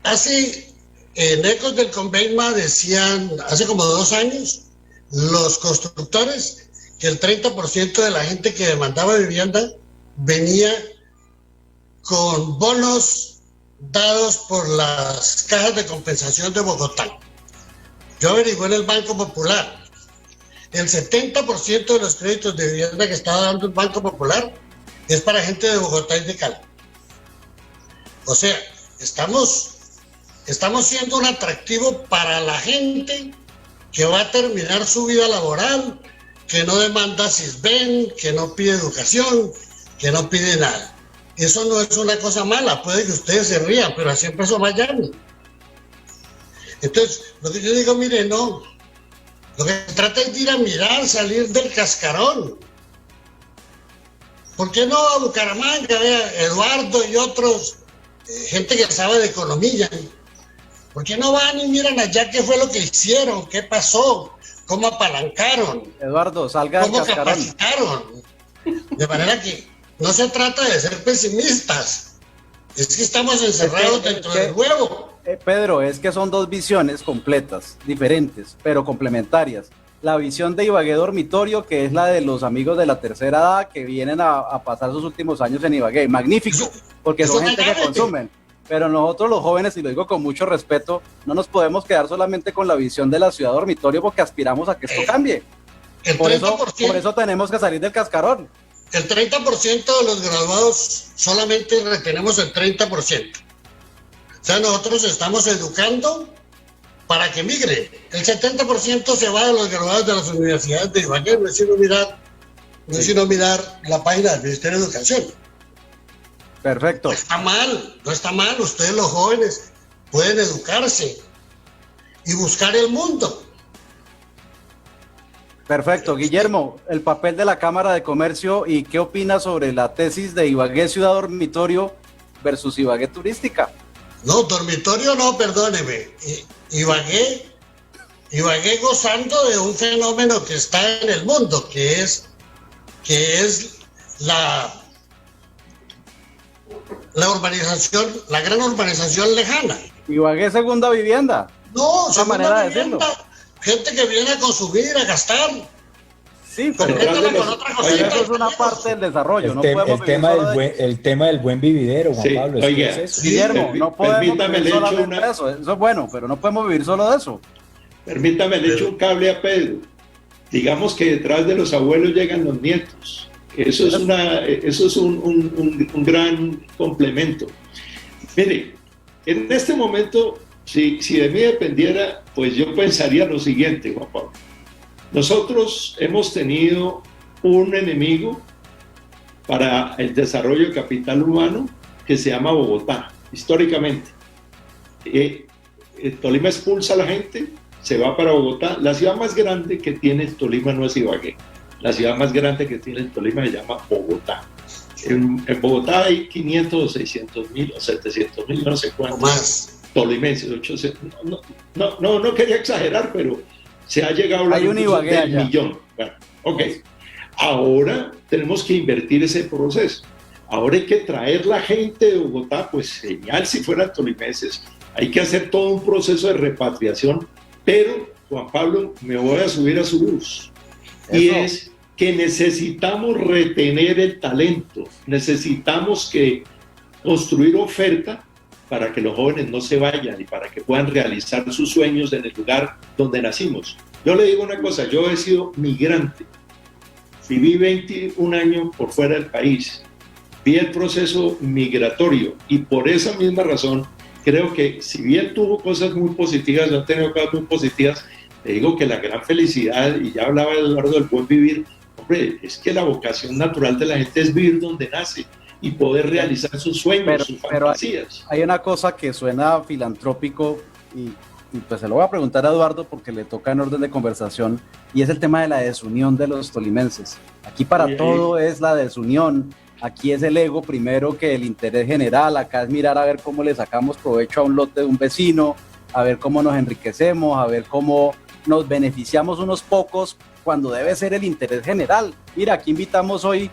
Hace, en Ecos del Conveima decían, hace como 2 años, los constructores, que el 30% de la gente que demandaba vivienda venía con bonos dados por las cajas de compensación de Bogotá. Yo averigué en el Banco Popular, el 70% de los créditos de vivienda que estaba dando el Banco Popular es para gente de Bogotá y de Cali. O sea, estamos siendo un atractivo para la gente que va a terminar su vida laboral, que no demanda SISBEN, que no pide educación, que no pide nada. Eso no es una cosa mala, puede que ustedes se rían, pero así empezó Miami. Entonces, lo que yo digo, mire, no, lo que se trata es de ir a mirar, salir del cascarón. ¿Por qué no a Bucaramanga, vea, Eduardo y otros, gente que sabe de economía? ¿Por qué no van y miran allá qué fue lo que hicieron, qué pasó, cómo apalancaron, Eduardo, salga del cómo cascarón. capacitaron? De manera que no se trata de ser pesimistas, es que estamos encerrados dentro del huevo. Pedro, es que son dos visiones completas, diferentes, pero complementarias. La visión de Ibagué Dormitorio, que es la de los amigos de la tercera edad que vienen a pasar sus últimos años en Ibagué. Magnífico, porque eso son gente que agárrate. consumen. Pero nosotros los jóvenes, y lo digo con mucho respeto, no nos podemos quedar solamente con la visión de la ciudad dormitorio porque aspiramos a que esto cambie. El Por 30%, eso tenemos que salir del cascarón. el 30% de los graduados solamente retenemos el 30%. O sea, nosotros estamos educando para que migren. El 70% se va de los graduados de las universidades de Ibagué, no es sino mirar la página del Ministerio de Educación. Perfecto. No está mal, ustedes los jóvenes pueden educarse y buscar el mundo. Perfecto. Guillermo, el papel de la Cámara de Comercio y qué opina sobre la tesis de Ibagué Ciudad Dormitorio versus Ibagué Turística. No, dormitorio no, perdóneme. Ibagué gozando de un fenómeno que está en el mundo, que es la gran urbanización lejana. Ibagué segunda vivienda. No, Otra manera de decirlo. Gente que viene a consumir, a gastar. Sí, pero Complétala con otra cosita. eso es una parte del desarrollo. El, No tem- podemos el vivir tema solo del de- buen, el tema del buen vividero, Juan Sí, Pablo. oiga, ¿es eso? Guillermo, no podemos permítame, vivir le echo solamente una- de eso. Eso es bueno, pero no podemos vivir solo de eso. Permítame, le echo un cable a Pedro. Digamos que detrás de los abuelos llegan los nietos. Eso es un gran complemento. Mire, en este momento, si de mí dependiera, pues yo pensaría lo siguiente, Juan Pablo. Nosotros hemos tenido un enemigo para el desarrollo del capital humano que se llama Bogotá, históricamente. Tolima expulsa a la gente, se va para Bogotá. La ciudad más grande que tiene Tolima no es Ibagué. La ciudad más grande que tiene Tolima se llama Bogotá. En Bogotá hay 500 o 600 mil o 700 mil, no sé cuántos. Más. Tolimenses, 800. No quería exagerar, pero se ha llegado a hablar Hay un incluso Ibagué del allá. millón. Bueno, ok. Ahora tenemos que invertir ese proceso. Ahora hay que traer la gente de Bogotá, pues genial si fueran tolimenses. Hay que hacer todo un proceso de repatriación, pero, Juan Pablo, me voy a subir a su bus. Y Eso. es que necesitamos retener el talento, necesitamos construir oferta para que los jóvenes no se vayan y para que puedan realizar sus sueños en el lugar donde nacimos. Yo le digo una cosa, yo he sido migrante, viví 21 años por fuera del país, vi el proceso migratorio y por esa misma razón creo que si bien tuvo cosas muy positivas, no ha tenido cosas muy positivas, le digo que la gran felicidad, y ya hablaba Eduardo del buen vivir, hombre, es que la vocación natural de la gente es vivir donde nace y poder realizar sus sueños, sus fantasías. Hay una cosa que suena filantrópico y pues se lo voy a preguntar a Eduardo porque le toca en orden de conversación, y es el tema de la desunión de los tolimenses. Aquí para todo es la desunión. Aquí es el ego primero que el interés general. Acá es mirar a ver cómo le sacamos provecho a un lote de un vecino, a ver cómo nos enriquecemos, a ver cómo nos beneficiamos unos pocos cuando debe ser el interés general. Mira, aquí invitamos hoy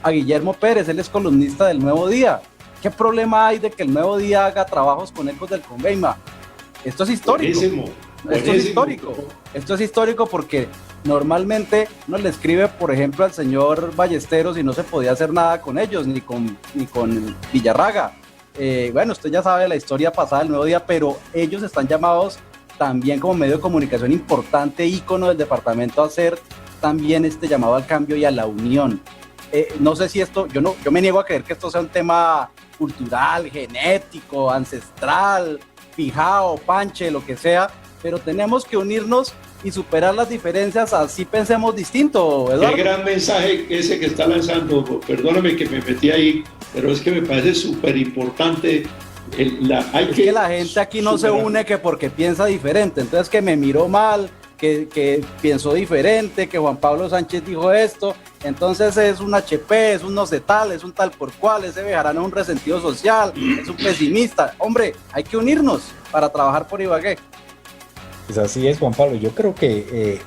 a Guillermo Pérez, él es columnista del Nuevo Día. ¿Qué problema hay de que el Nuevo Día haga trabajos con ecos del Conveima? Esto es histórico. Esto es histórico. Esto es histórico porque normalmente uno le escribe, por ejemplo, al señor Ballesteros y no se podía hacer nada con ellos, ni con Villarraga. Bueno, usted ya sabe la historia pasada del Nuevo Día, pero ellos están llamados también como medio de comunicación importante, ícono del departamento, a hacer también este llamado al cambio y a la unión. No sé si esto, yo me niego a creer que esto sea un tema cultural, genético, ancestral, fijado, panche, lo que sea, pero tenemos que unirnos y superar las diferencias, así pensemos distinto, Eduardo. Qué gran mensaje ese que está lanzando, perdóname que me metí ahí, pero es que me parece súper importante. Es que la gente aquí no se une que porque piensa diferente, entonces que me miró mal, que pensó diferente, que Juan Pablo Sánchez dijo esto, entonces es un HP, es un no sé tal, es un tal por cual, ese Bejarano es un resentido social, es un pesimista. Hombre, hay que unirnos para trabajar por Ibagué. Pues así es, Juan Pablo. Yo creo que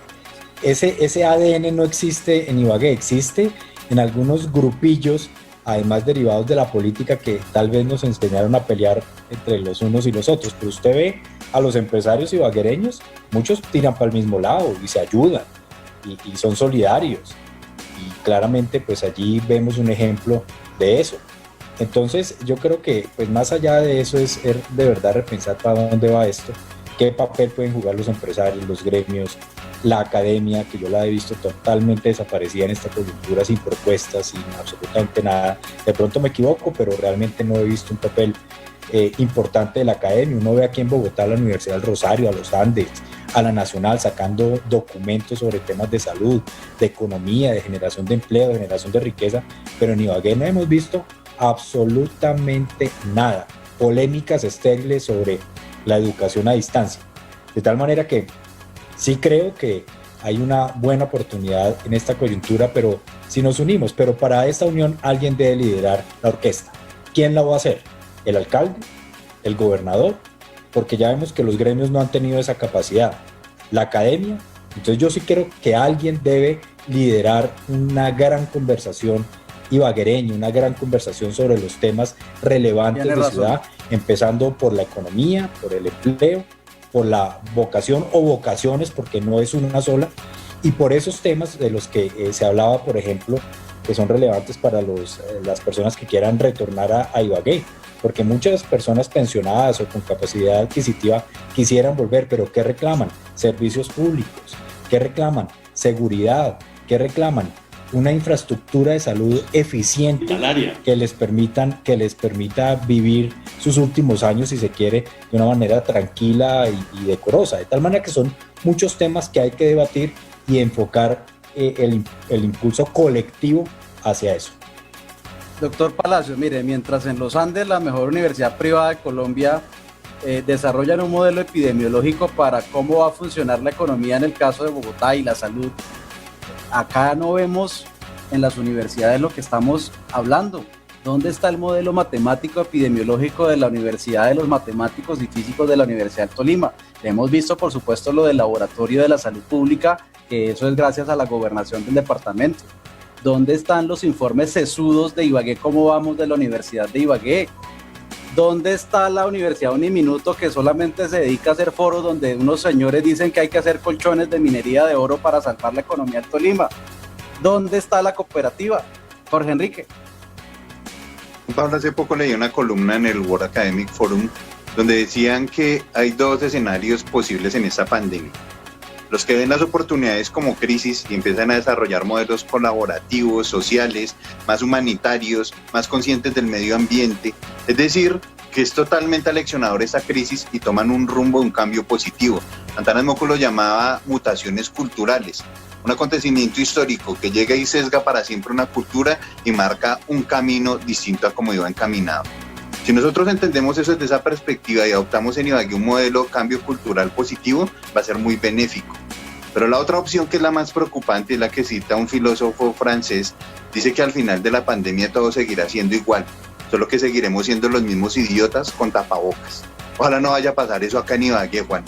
ese ADN no existe en Ibagué, existe en algunos grupillos, además derivados de la política, que tal vez nos enseñaron a pelear entre los unos y los otros. Pero usted ve a los empresarios ibaguereños, muchos tiran para el mismo lado y se ayudan y son solidarios. Y claramente pues allí vemos un ejemplo de eso. Entonces yo creo que pues más allá de eso es de verdad repensar para dónde va esto, qué papel pueden jugar los empresarios, los gremios, la academia, que yo la he visto totalmente desaparecida en esta coyuntura, sin propuestas, sin absolutamente nada. De pronto me equivoco, pero realmente no he visto un papel importante de la academia. Uno ve aquí en Bogotá a la Universidad del Rosario, a los Andes, a la Nacional, sacando documentos sobre temas de salud, de economía, de generación de empleo, de generación de riqueza, pero en Ibagué no hemos visto absolutamente nada. Polémicas estériles sobre la educación a distancia. De tal manera que sí creo que hay una buena oportunidad en esta coyuntura, pero si nos unimos, pero para esta unión alguien debe liderar la orquesta. ¿Quién la va a hacer? ¿El alcalde? ¿El gobernador? Porque ya vemos que los gremios no han tenido esa capacidad. ¿La academia? Entonces yo sí creo que alguien debe liderar una gran conversación ibaguereño, una gran conversación sobre los temas relevantes de ciudad, empezando por la economía, por el empleo, por la vocación o vocaciones, porque no es una sola, y por esos temas de los que se hablaba, por ejemplo, que son relevantes para las personas que quieran retornar a Ibagué, porque muchas personas pensionadas o con capacidad adquisitiva quisieran volver, pero ¿qué reclaman? Servicios públicos. ¿Qué reclaman? Seguridad. ¿Qué reclaman? Una infraestructura de salud eficiente que les permita vivir sus últimos años, si se quiere, de una manera tranquila y decorosa. De tal manera que son muchos temas que hay que debatir y enfocar el impulso colectivo hacia eso. Doctor Palacios, mire, mientras en los Andes, la mejor universidad privada de Colombia, desarrollan un modelo epidemiológico para cómo va a funcionar la economía en el caso de Bogotá y la salud, acá no vemos en las universidades lo que estamos hablando. ¿Dónde está el modelo matemático epidemiológico de la Universidad de los Matemáticos y Físicos de la Universidad del Tolima? Hemos visto, por supuesto, lo del Laboratorio de la Salud Pública, que eso es gracias a la gobernación del departamento. ¿Dónde están los informes sesudos de Ibagué? ¿Cómo vamos de la Universidad de Ibagué? ¿Dónde está la Universidad Uniminuto, que solamente se dedica a hacer foros donde unos señores dicen que hay que hacer colchones de minería de oro para salvar la economía del Tolima? ¿Dónde está la cooperativa? Jorge Enrique. Pablo, hace poco leí una columna en el World Academic Forum donde decían que hay dos escenarios posibles en esta pandemia. Los que ven las oportunidades como crisis y empiezan a desarrollar modelos colaborativos, sociales, más humanitarios, más conscientes del medio ambiente. Es decir, que es totalmente aleccionador esta crisis y toman un rumbo, un cambio positivo. Antanas Moco lo llamaba mutaciones culturales. Un acontecimiento histórico que llega y sesga para siempre una cultura y marca un camino distinto a como iba encaminado. Si nosotros entendemos eso desde esa perspectiva y adoptamos en Ibagué un modelo cambio cultural positivo, va a ser muy benéfico. Pero la otra opción, que es la más preocupante, es la que cita un filósofo francés, dice que al final de la pandemia todo seguirá siendo igual, solo que seguiremos siendo los mismos idiotas con tapabocas. Ojalá no vaya a pasar eso acá en Ibagué, Juan.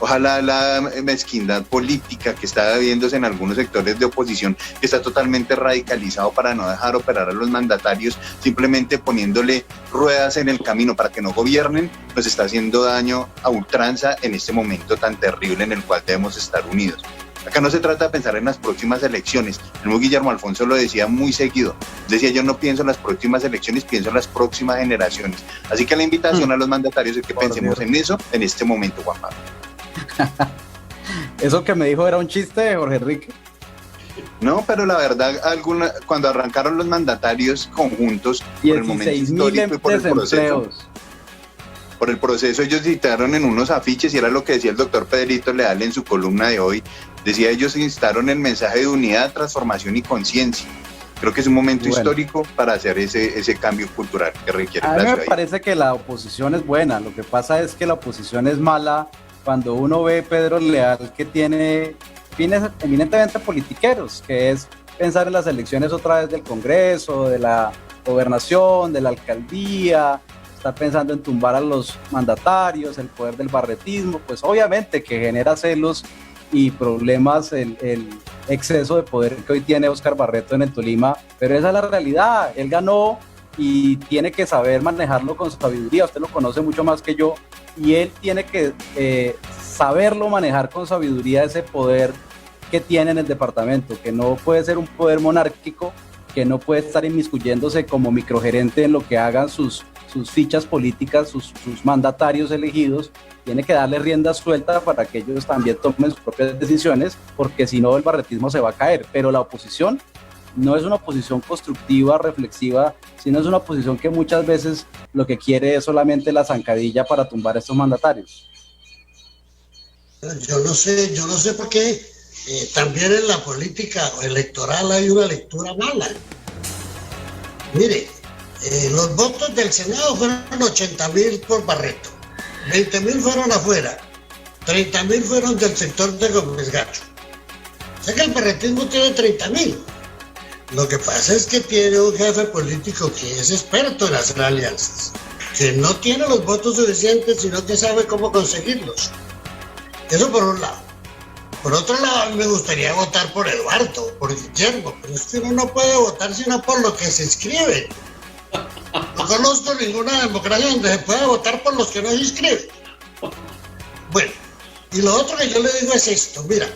Ojalá la mezquindad política que está viéndose en algunos sectores de oposición, que está totalmente radicalizado para no dejar operar a los mandatarios, simplemente poniéndole ruedas en el camino para que no gobiernen, nos está haciendo daño a ultranza en este momento tan terrible en el cual debemos estar unidos. Acá no se trata de pensar en las próximas elecciones. El mismo Guillermo Alfonso lo decía muy seguido. Decía, yo no pienso en las próximas elecciones, pienso en las próximas generaciones. Así que la invitación a los mandatarios es que pensemos en eso en este momento, Juan Pablo. ¿Eso que me dijo era un chiste, Jorge Enrique? No, pero la verdad, cuando arrancaron los mandatarios conjuntos, por el momento histórico y por el proceso, ellos citaron en unos afiches, y era lo que decía el doctor Pedrito Leal en su columna de hoy. Decía, ellos instaron el mensaje de unidad, transformación y conciencia. Creo que es un momento histórico para hacer ese cambio cultural que requiere la ciudad. A mí me parece que la oposición es buena. Lo que pasa es que la oposición es mala cuando uno ve Pedro Leal, que tiene fines eminentemente politiqueros, que es pensar en las elecciones otra vez del Congreso, de la gobernación, de la alcaldía, estar pensando en tumbar a los mandatarios, el poder del barretismo, pues obviamente que genera celos y problemas el exceso de poder que hoy tiene Óscar Barreto en el Tolima, pero esa es la realidad. Él ganó y tiene que saber manejarlo con sabiduría. Usted lo conoce mucho más que yo, y él tiene que saberlo manejar con sabiduría, ese poder que tiene en el departamento, que no puede ser un poder monárquico, que no puede estar inmiscuyéndose como microgerente en lo que hagan sus fichas políticas, sus mandatarios elegidos. Tiene que darle rienda suelta para que ellos también tomen sus propias decisiones, porque si no el barretismo se va a caer. Pero la oposición no es una oposición constructiva, reflexiva, sino es una oposición que muchas veces lo que quiere es solamente la zancadilla para tumbar a estos mandatarios. Yo no sé por qué también en la política electoral hay una lectura mala. Mire, los votos del Senado fueron 80.000 por Barreto, 20.000 fueron afuera, 30.000 fueron del sector de Gómez Gacho. O sea que el barretismo tiene 30.000. Lo que pasa es que tiene un jefe político que es experto en hacer alianzas, que no tiene los votos suficientes, sino que sabe cómo conseguirlos. Eso por un lado. Por otro lado, a mí me gustaría votar por Eduardo, por Guillermo, pero es que uno no puede votar sino por lo que se inscribe. No conozco ninguna democracia donde se pueda votar por los que no se inscriben. Bueno, y lo otro que yo le digo es esto, mira.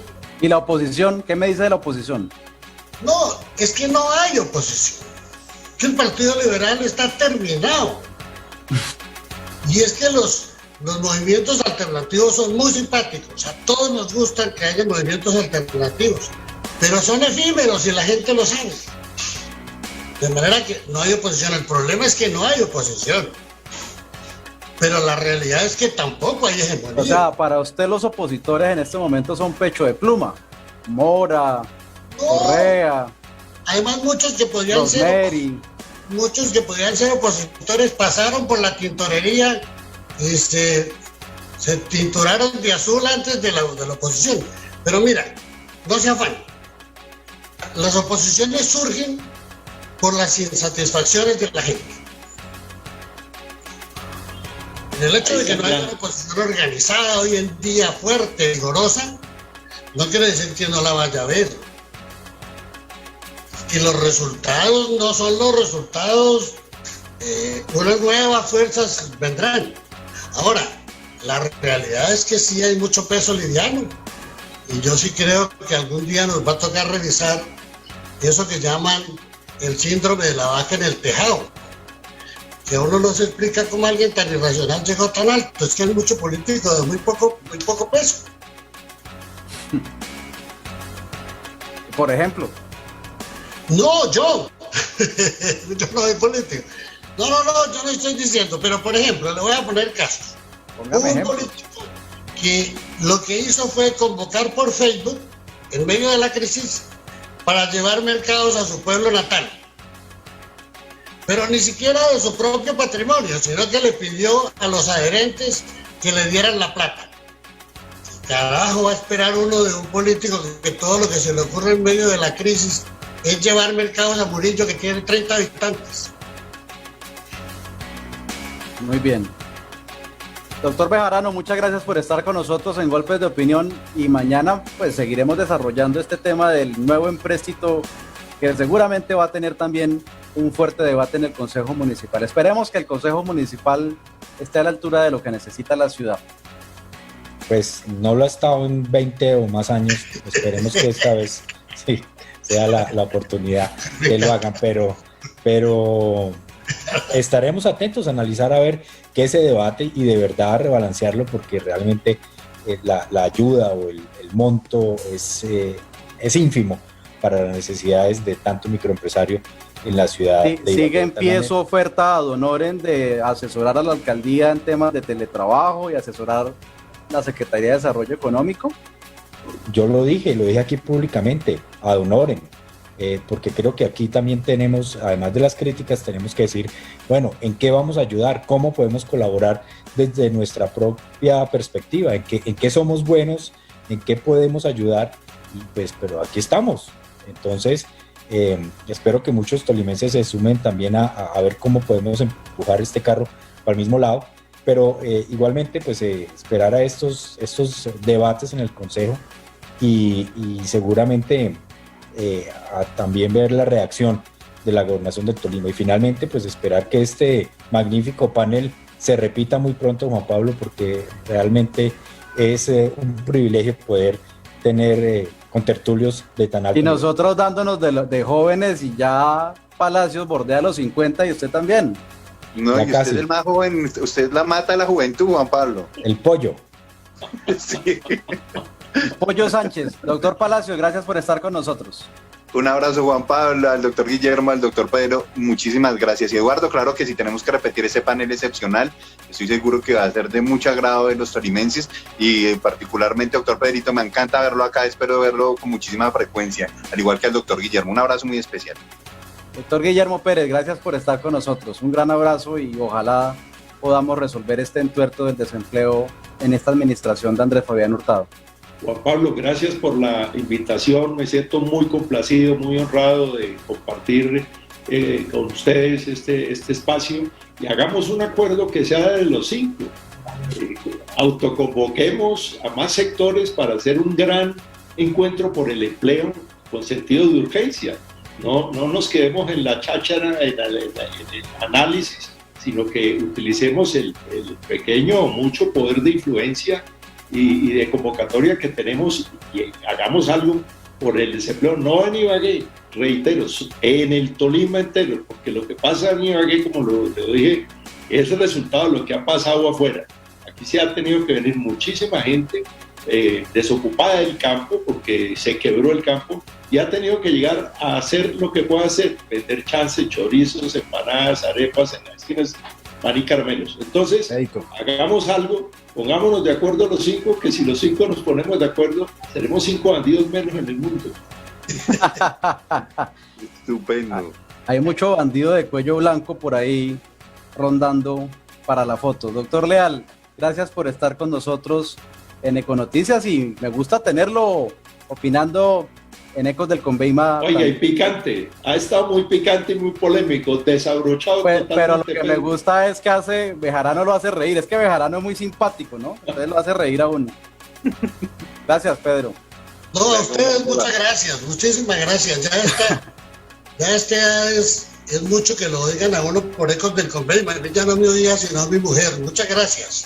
¿Y la oposición? ¿Qué me dice de la oposición? No, es que no hay oposición. Que el Partido Liberal está terminado. Y es que los movimientos alternativos son muy simpáticos. A todos nos gustan que haya movimientos alternativos, pero son efímeros y la gente lo sabe. De manera que no hay oposición. El problema es que no hay oposición. Pero la realidad es que tampoco hay hegemonía. O sea, para usted los opositores en este momento son pecho de pluma. Mora, Correa, Además, muchos que podrían Rosmeri. ser opositores pasaron por la tintorería y se tinturaron de azul antes de la oposición. Pero mira, no se afanen. Las oposiciones surgen por las insatisfacciones de la gente. En el hecho de que no haya una oposición organizada hoy en día, fuerte, vigorosa, no quiere decir que no la vaya a haber. Y los resultados no son los resultados, unas nuevas fuerzas vendrán. Ahora, la realidad es que sí hay mucho peso liviano. Y yo sí creo que algún día nos va a tocar revisar eso que llaman el síndrome de la vaca en el tejado. Que uno no se explica cómo alguien tan irracional llegó tan alto. Es que hay mucho político de muy poco peso. Por ejemplo. No, yo. Yo no soy político. No, yo no estoy diciendo, pero por ejemplo, le voy a poner casos. Póngame Hubo un ejemplo. político que lo que hizo fue convocar por Facebook, en medio de la crisis, para llevar mercados a su pueblo natal. Pero ni siquiera de su propio patrimonio, sino que le pidió a los adherentes que le dieran la plata. Carajo, va a esperar uno de un político que todo lo que se le ocurre en medio de la crisis es llevar mercados a Murillo, que tiene 30 habitantes. Muy bien. Doctor Bejarano, muchas gracias por estar con nosotros en Golpes de Opinión y mañana pues seguiremos desarrollando este tema del nuevo empréstito que seguramente va a tener también un fuerte debate en el Consejo Municipal. Esperemos que el Consejo Municipal esté a la altura de lo que necesita la ciudad. Pues no lo ha estado en 20 o más años, esperemos que esta vez sí sea la oportunidad que lo hagan, pero estaremos atentos a analizar a ver qué es ese debate y de verdad rebalancearlo, porque realmente la ayuda o el monto es ínfimo para las necesidades de tanto microempresario en la ciudad. Sí, sigue en pie su oferta ad honorem de asesorar a la alcaldía en temas de teletrabajo y asesorar la Secretaría de Desarrollo Económico. Yo lo dije aquí públicamente, ad honorem, porque creo que aquí también tenemos, además de las críticas, tenemos que decir, bueno, ¿en qué vamos a ayudar? ¿Cómo podemos colaborar desde nuestra propia perspectiva? ¿En qué somos buenos? ¿En qué podemos ayudar? Y pues, pero aquí estamos. Entonces, espero que muchos tolimenses se sumen también a ver cómo podemos empujar este carro para el mismo lado, pero igualmente pues esperar a estos debates en el Consejo y seguramente a también ver la reacción de la Gobernación del Tolima y finalmente pues esperar que este magnífico panel se repita muy pronto, Juan Pablo, porque realmente es un privilegio poder tener contertulios de tan alto y nosotros dándonos de jóvenes y ya Palacios bordea los 50 y usted también. No, ya y usted casi. es el más joven, usted la mata de la juventud, Juan Pablo. El pollo. Sí. Pollo Sánchez, doctor Palacios, gracias por estar con nosotros. Un abrazo, Juan Pablo, al doctor Guillermo, al doctor Pedro, muchísimas gracias. Y Eduardo, claro que si tenemos que repetir ese panel excepcional, estoy seguro que va a ser de mucho agrado de los tolimenses y particularmente, doctor Pedrito, me encanta verlo acá, espero verlo con muchísima frecuencia, al igual que al doctor Guillermo. Un abrazo muy especial. Doctor Guillermo Pérez, gracias por estar con nosotros. Un gran abrazo y ojalá podamos resolver este entuerto del desempleo en esta administración de Andrés Fabián Hurtado. Juan Pablo, gracias por la invitación. Me siento muy complacido, muy honrado de compartir con ustedes este espacio y hagamos un acuerdo que sea de los 5. Autoconvoquemos a más sectores para hacer un gran encuentro por el empleo con sentido de urgencia. No nos quedemos en la cháchara, en el análisis, sino que utilicemos el pequeño o mucho poder de influencia y de convocatoria que tenemos y hagamos algo por el desempleo, no en Ibagué, reitero, en el Tolima entero, porque lo que pasa en Ibagué, como lo dije, es el resultado de lo que ha pasado afuera. Aquí se ha tenido que venir muchísima gente desocupada del campo porque se quebró el campo y ha tenido que llegar a hacer lo que pueda hacer, vender chances, chorizos, empanadas, arepas en las esquinas, pan y caramelos. Entonces, hagamos algo, pongámonos de acuerdo los 5, que si los 5 nos ponemos de acuerdo, seremos 5 bandidos menos en el mundo. Estupendo. Hay mucho bandido de cuello blanco por ahí rondando para la foto. Doctor Leal, gracias por estar con nosotros en Econoticias y me gusta tenerlo opinando en Ecos del Conveima. Oye, y picante, ha estado muy picante y muy polémico, desabrochado. Pero lo que me gusta es que Bejarano lo hace reír, es que Bejarano es muy simpático, ¿no? Entonces lo hace reír a uno. Gracias, Pedro. No, a ustedes muchas gracias, muchísimas gracias. Es mucho que lo digan a uno por Ecos del Conveima. Ya no me odia sino a mi mujer. Muchas gracias.